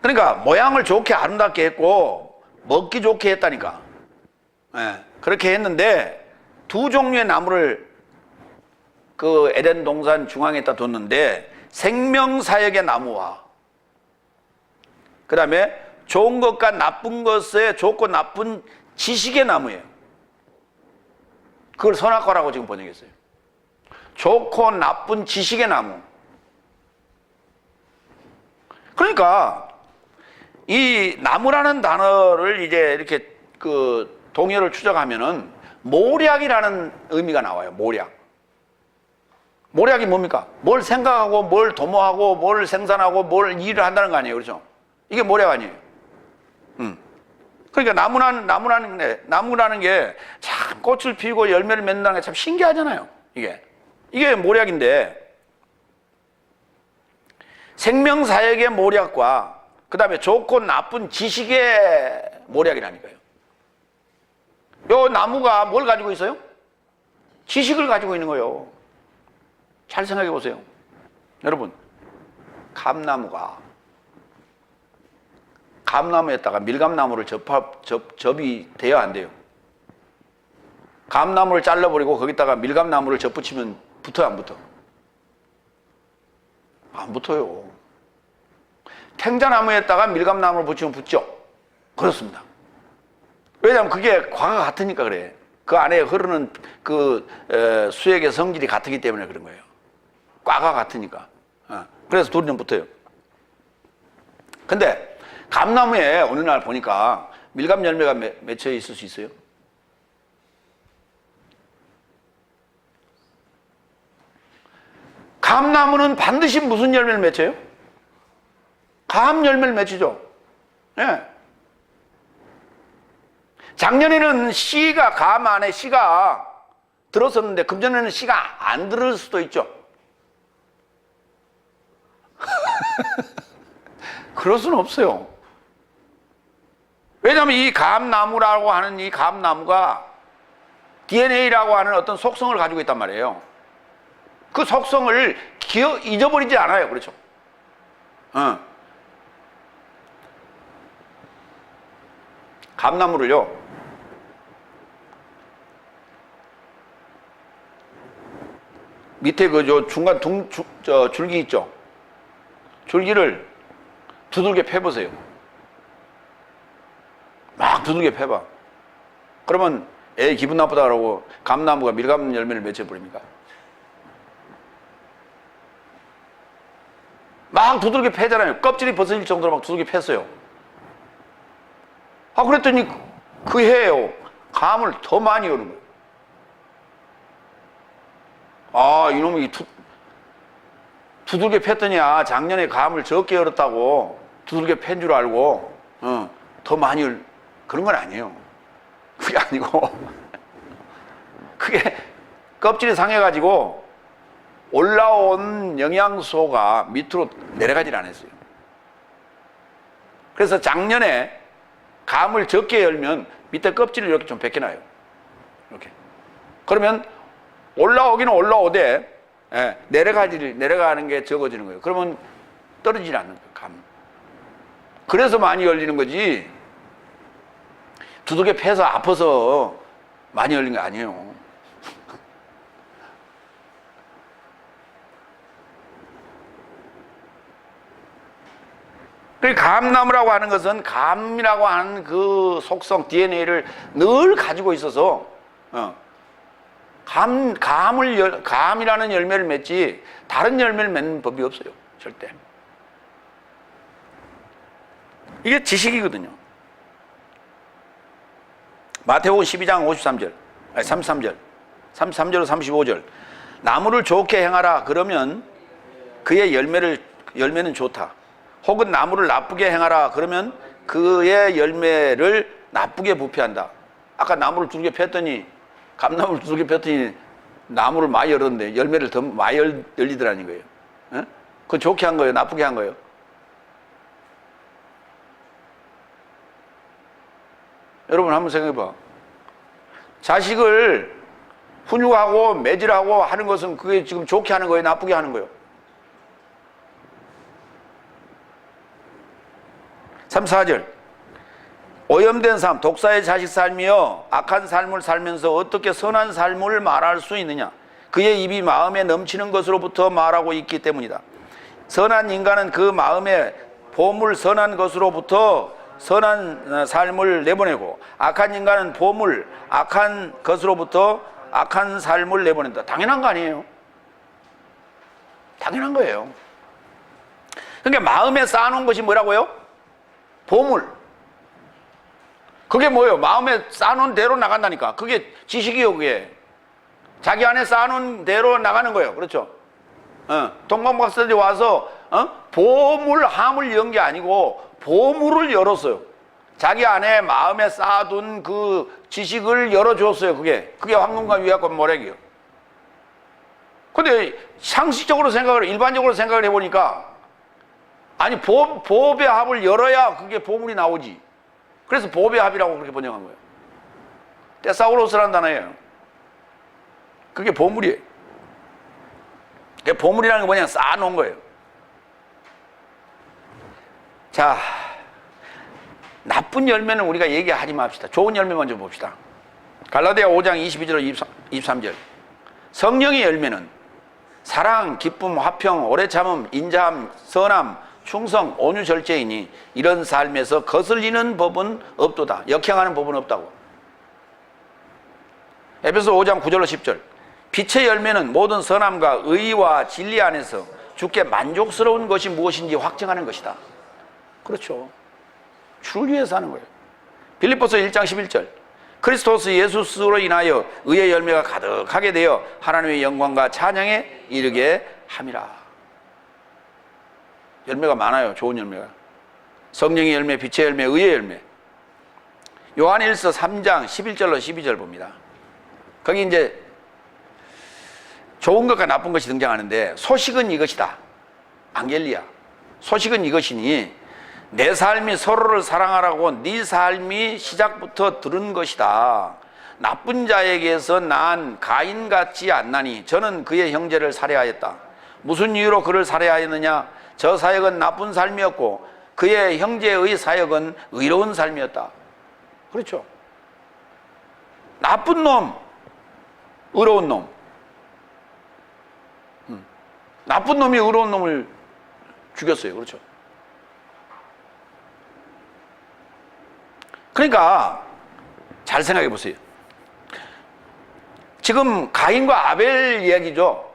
Speaker 1: 그러니까 모양을 좋게 아름답게 했고 먹기 좋게 했다니까. 그렇게 했는데 두 종류의 나무를 그 에덴 동산 중앙에다 뒀는데 생명사역의 나무와 그 다음에 좋은 것과 나쁜 것의 좋고 나쁜 지식의 나무예요. 그걸 선악과라고 지금 번역했어요. 좋고 나쁜 지식의 나무. 그러니까 이 나무라는 단어를 이제 이렇게 그 동요를 추적하면은 모략이라는 의미가 나와요. 모략. 모략이 뭡니까? 뭘 생각하고 뭘 도모하고 뭘 생산하고 뭘 일을 한다는 거 아니에요. 그렇죠? 이게 모략 아니에요. 그러니까 나무라는 게 참 꽃을 피우고 열매를 맺는다는 게 참 신기하잖아요. 이게 모략인데 생명사역의 모략과 그 다음에 좋고 나쁜 지식의 모략이라니까요. 요 나무가 뭘 가지고 있어요? 지식을 가지고 있는 거예요. 잘 생각해 보세요. 여러분, 감나무에다가 밀감나무를 접이 돼야 안 돼요? 감나무를 잘라버리고 거기다가 밀감나무를 접붙이면 붙어요, 안 붙어? 안 붙어요. 탱자나무에다가 밀감나무를 붙이면 붙죠? 그렇습니다. 왜냐하면 그게 과가 같으니까 그래. 그 안에 흐르는 그 수액의 성질이 같기 때문에 그런 거예요. 과가 같으니까. 그래서 둘이는 붙어요. 근데 감나무에 어느 날 보니까 밀감 열매가 맺혀 있을 수 있어요? 감나무는 반드시 무슨 열매를 맺혀요? 감 열매를 맺히죠. 예. 작년에는 씨가 감 안에 씨가 들었었는데 금년에는 씨가 안 들을 수도 있죠. 그럴 수는 없어요. 왜냐하면 이 감나무라고 하는 이 감나무가 DNA라고 하는 어떤 속성을 가지고 있단 말이에요. 그 속성을 잊어버리지 않아요. 그렇죠? 감나무를요, 밑에 그 중간 줄기 있죠? 줄기를 두들겨 패보세요. 막 두들겨 패봐. 그러면 에이 기분 나쁘다라고 감나무가 밀감 열매를 맺혀버립니까? 막 두들겨 패잖아요. 껍질이 벗어질 정도로 막 두들겨 팼어요. 그랬더니 그 해에요, 감을 더 많이 여는 거예요. 이놈이 두들겨 팼더니 작년에 감을 적게 열었다고 두들겨 팬 줄 알고 더 많이 그런 건 아니에요. 그게 아니고 그게 껍질이 상해가지고 올라온 영양소가 밑으로 내려가질 않았어요. 그래서 작년에 감을 적게 열면 밑에 껍질을 이렇게 좀 벗겨놔요. 이렇게. 그러면 올라오기는 올라오되 내려가는 게 적어지는 거예요. 그러면 떨어지지 않는 거예요, 감. 그래서 많이 열리는 거지 두들겨 패서 아파서 많이 열린 거 아니에요. 감나무라고 하는 것은 감이라고 하는 그 속성 DNA를 늘 가지고 있어서 감이라는 열매를 맺지 다른 열매를 맺는 법이 없어요. 절대. 이게 지식이거든요. 마태복음 12장 53절. 아니, 33절. 33절로 35절. 나무를 좋게 행하라. 그러면 그의 열매는 좋다. 혹은 나무를 나쁘게 행하라. 그러면 그의 열매를 나쁘게 부패한다. 아까 나무를 2개 폈더니, 감나무를 2개 폈더니 나무를 많이 열었는데 열매를 더 많이 열리더라는 거예요. 예? 그건 좋게 한 거예요? 나쁘게 한 거예요? 여러분 한번 생각해 봐. 자식을 훈육하고 매질하고 하는 것은 그게 지금 좋게 하는 거예요? 나쁘게 하는 거예요? 3, 4절. 오염된 삶, 독사의 자식 삶이여 악한 삶을 살면서 어떻게 선한 삶을 말할 수 있느냐? 그의 입이 마음에 넘치는 것으로부터 말하고 있기 때문이다. 선한 인간은 그 마음에 보물 선한 것으로부터 선한 삶을 내보내고, 악한 인간은 보물 악한 것으로부터 악한 삶을 내보낸다. 당연한 거 아니에요? 당연한 거예요. 그러니까 마음에 쌓아놓은 것이 뭐라고요? 보물. 그게 뭐예요? 마음에 쌓아놓은 대로 나간다니까. 그게 지식이요, 그게. 자기 안에 쌓아놓은 대로 나가는 거예요. 그렇죠? 동방박사들이 와서 보물, 함을 연 게 아니고 보물을 열었어요. 자기 안에 마음에 쌓아둔 그 지식을 열어줬어요. 그게 황금과 유약과 모략이요. 근데 상식적으로 일반적으로 생각을 해보니까, 아니 보업의 합을 열어야 그게 보물이 나오지. 그래서 보업의 합이라고 그렇게 번역한 거예요. 테사우로스라는 단어예요. 그게 보물이에요. 보물이라는 게 뭐냐, 쌓아놓은 거예요. 자, 나쁜 열매는 우리가 얘기하지 맙시다. 좋은 열매 먼저 봅시다. 갈라디아 5장 22절 23절. 성령의 열매는 사랑, 기쁨, 화평, 오래 참음, 인자함, 선함, 충성, 온유, 절제이니 이런 삶에서 거슬리는 법은 없도다. 역행하는 법은 없다고. 에베소 5장 9절로 10절. 빛의 열매는 모든 선함과 의와 진리 안에서 주께 만족스러운 것이 무엇인지 확증하는 것이다. 그렇죠. 주를 위해서 하는 거예요. 빌립보서 1장 11절. 그리스도스 예수 스스로 인하여 의의 열매가 가득하게 되어 하나님의 영광과 찬양에 이르게 함이라. 열매가 많아요. 좋은 열매가. 성령의 열매, 빛의 열매, 의의 열매. 요한일서 3장 11절로 12절 봅니다. 거기 이제 좋은 것과 나쁜 것이 등장하는데, 소식은 이것이다. 안겔리아. 소식은 이것이니 내 삶이 서로를 사랑하라고 네 삶이 시작부터 들은 것이다. 나쁜 자에게서 난 가인 같지 않나니 저는 그의 형제를 살해하였다. 무슨 이유로 그를 살해하였느냐? 저 사역은 나쁜 삶이었고 그의 형제의 사역은 의로운 삶이었다. 그렇죠. 나쁜 놈, 의로운 놈. 나쁜 놈이 의로운 놈을 죽였어요. 그렇죠. 그러니까 잘 생각해 보세요. 지금 가인과 아벨 이야기죠.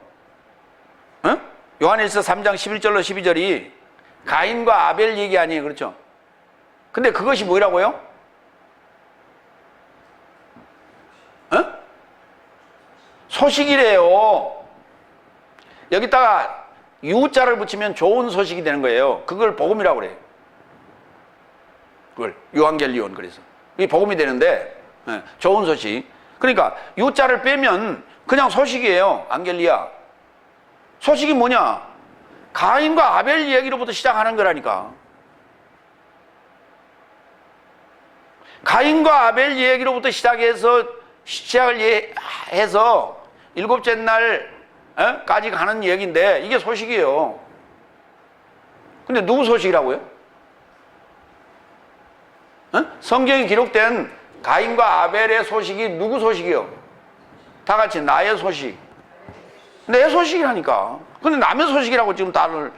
Speaker 1: 요한일서 3장 11절로 12절이 가인과 아벨 얘기 아니에요. 그렇죠. 근데 그것이 뭐라고요? 소식이래요. 여기다가 유자를 붙이면 좋은 소식이 되는 거예요. 그걸 복음이라고 그래요. 그걸 요한겔리온. 그래서 이게 복음이 되는데, 좋은 소식. 그러니까 유자를 빼면 그냥 소식이에요. 안겔리아. 소식이 뭐냐? 가인과 아벨 이야기로부터 시작하는 거라니까. 가인과 아벨 이야기로부터 시작을 해서 일곱째 날까지 가는 얘기인데 이게 소식이에요. 근데 누구 소식이라고요? 성경에 기록된 가인과 아벨의 소식이 누구 소식이요? 다 같이 나의 소식. 내 소식이라니까. 근데 남의 소식이라고 지금 다들,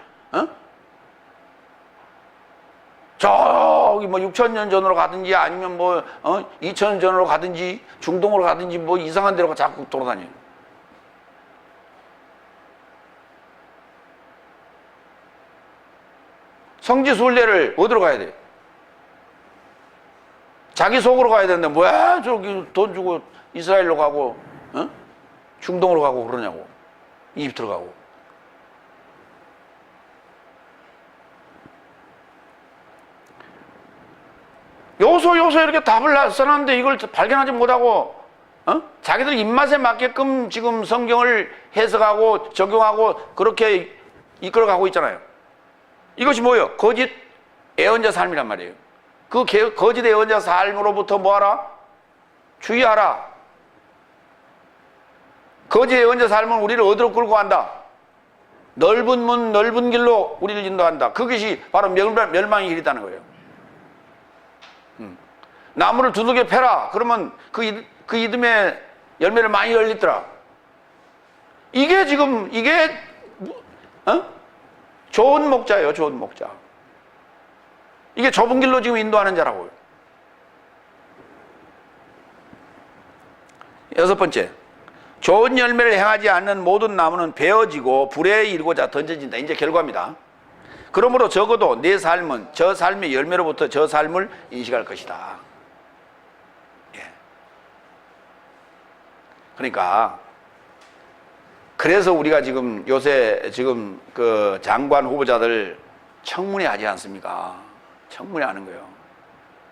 Speaker 1: 저기 뭐 6,000년 전으로 가든지 아니면 뭐 2,000년 전으로 가든지 중동으로 가든지 뭐 이상한 데로 자꾸 돌아다녀요. 성지순례를 어디로 가야 돼? 자기 속으로 가야 되는데 뭐야 저기 돈 주고 이스라엘로 가고, 중동으로 가고 그러냐고. 이집트로 가고. 요소 이렇게 답을 써놨는데 이걸 발견하지 못하고, 자기들 입맛에 맞게끔 지금 성경을 해석하고 적용하고 그렇게 이끌어가고 있잖아요. 이것이 뭐예요? 거짓 애언자 삶이란 말이에요. 그 거짓 애언자 삶으로부터 뭐하라? 주의하라. 거짓 애언자 삶은 우리를 어디로 끌고 간다? 넓은 문 넓은 길로 우리를 인도한다. 그것이 바로 멸망의 길이라는 거예요. 나무를 두들겨 패라. 그러면 그 이듬해 열매를 많이 열리더라. 이게 지금 좋은 목자예요. 좋은 목자. 이게 좁은 길로 지금 인도하는 자라고요. 여섯 번째, 좋은 열매를 행하지 않는 모든 나무는 베어지고 불에 이르고자 던져진다. 이제 결과입니다. 그러므로 적어도 내 삶은 저 삶의 열매로부터 저 삶을 인식할 것이다. 예. 그러니까 그래서 우리가 지금 요새 지금 그 장관 후보자들 청문회 하지 않습니까? 청문회 하는 거예요.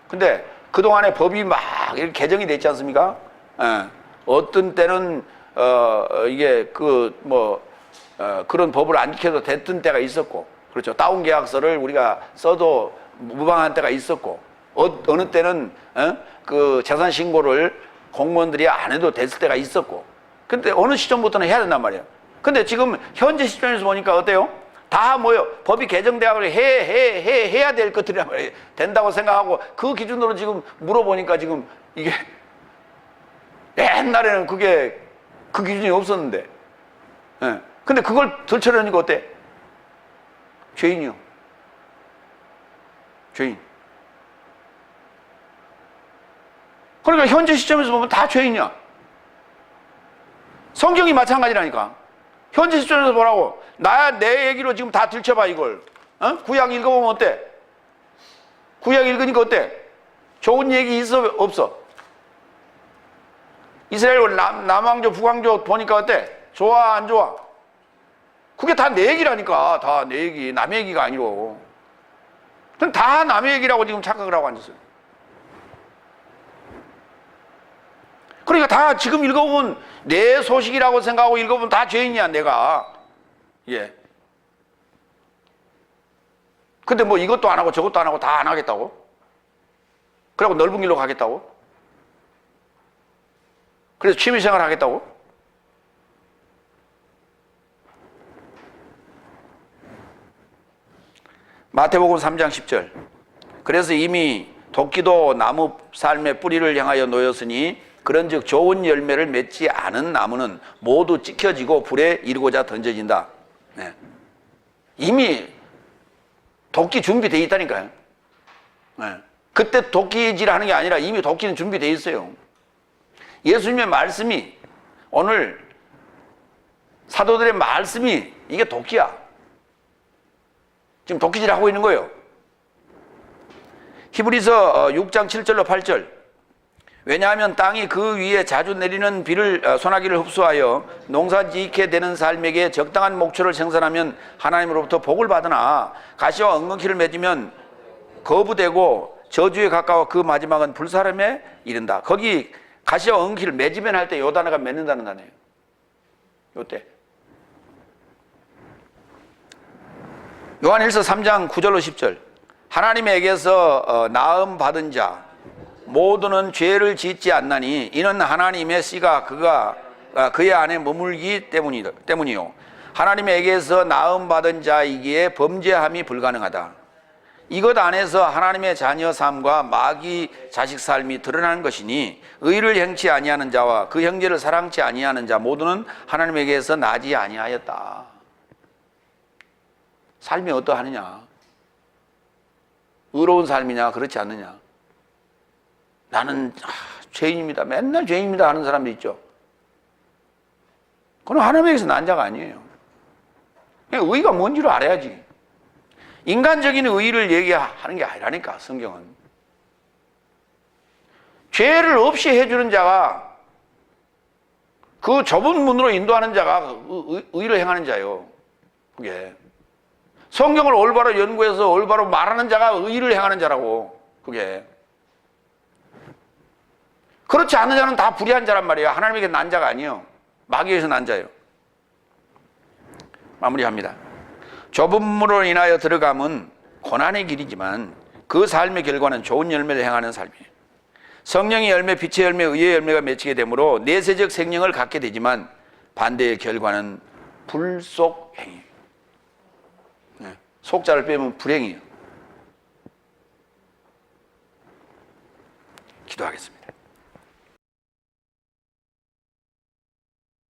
Speaker 1: 근데 그동안에 법이 막 이렇게 개정이 됐지 않습니까? 예. 어떤 때는 이게 그런 법을 안 지켜도 됐던 때가 있었고, 그렇죠. 다운 계약서를 우리가 써도 무방한 때가 있었고, 어느 때는 그 재산 신고를 공무원들이 안 해도 됐을 때가 있었고, 근데 어느 시점부터는 해야 된단 말이에요. 근데 지금 현재 시점에서 보니까 어때요? 다 뭐요? 법이 개정되고 해야 될 것들이란 말이에요. 된다고 생각하고 그 기준으로 지금 물어보니까 지금 이게 옛날에는 그게 그 기준이 없었는데, 예. 근데 그걸 들춰내니까 어때? 죄인이요. 죄인. 그러니까 현재 시점에서 보면 다 죄인이야. 성경이 마찬가지라니까. 현재 시점에서 보라고. 내 얘기로 지금 다 들춰봐, 이걸. 구약 읽어보면 어때? 구약 읽으니까 어때? 좋은 얘기 있어, 없어? 이스라엘 남왕조, 북왕조 보니까 어때? 좋아, 안 좋아? 그게 다 내 얘기라니까. 다 내 얘기, 남의 얘기가 아니고. 그럼 다 남의 얘기라고 지금 착각을 하고 앉았어요. 그러니까 다 지금 읽어보면 내 소식이라고 생각하고 읽어보면 다 죄인이야, 내가. 예. 근데 뭐 이것도 안 하고 저것도 안 하고 다 안 하겠다고? 그리고 넓은 길로 가겠다고? 그래서 취미생활 하겠다고? 마태복음 3장 10절. 그래서 이미 도끼도 나무 삶의 뿌리를 향하여 놓였으니 그런즉 좋은 열매를 맺지 않은 나무는 모두 찍혀지고 불에 이르고자 던져진다. 네. 이미 도끼 준비되어 있다니까요. 네. 그때 도끼질 하는 게 아니라 이미 도끼는 준비되어 있어요. 예수님의 말씀이, 오늘 사도들의 말씀이 이게 도끼야. 지금 도끼질 하고 있는 거예요. 히브리서 6장 7절로 8절. 왜냐하면 땅이 그 위에 자주 내리는 소나기를 흡수하여 농사 지게 되는 삶에게 적당한 목초를 생산하면 하나님으로부터 복을 받으나 가시와 엉겅퀴를 맺으면 거부되고 저주에 가까워 그 마지막은 불사름에 이른다. 거기 가시와 엉겅퀴를 맺으면 할 때 요 단어가 맺는다는 단어예요. 요때. 요한일서 3장 9절로 10절. 하나님에게서 나음 받은 자 모두는 죄를 짓지 않나니 이는 하나님의 씨가 그의 안에 머물기 때문이요. 하나님에게서 나음 받은 자이기에 범죄함이 불가능하다. 이것 안에서 하나님의 자녀 삶과 마귀 자식 삶이 드러나는 것이니 의를 행치 아니하는 자와 그 형제를 사랑치 아니하는 자 모두는 하나님에게서 나지 아니하였다. 삶이 어떠하느냐? 의로운 삶이냐 그렇지 않느냐? 나는 죄인입니다. 맨날 죄인입니다 하는 사람도 있죠. 그건 하나님에게서 난 자가 아니에요. 의가 뭔지를 알아야지. 인간적인 의의를 얘기하는 게 아니라니까, 성경은. 죄를 없이 해주는 자가 그 좁은 문으로 인도하는 자가 의를 행하는 자요. 그게 성경을 올바로 연구해서 올바로 말하는 자가 의를 행하는 자라고. 그게 그렇지 않은 자는 다 불의한 자란 말이에요. 하나님에게 난 자가 아니에요. 마귀에서 난 자예요. 마무리합니다. 좁은 문으로 인하여 들어감은 고난의 길이지만 그 삶의 결과는 좋은 열매를 행하는 삶이에요. 성령의 열매, 빛의 열매, 의의 열매가 맺히게 되므로 내세적 생명을 갖게 되지만 반대의 결과는 불속행이에요. 네. 속자를 빼면 불행이에요. 기도하겠습니다.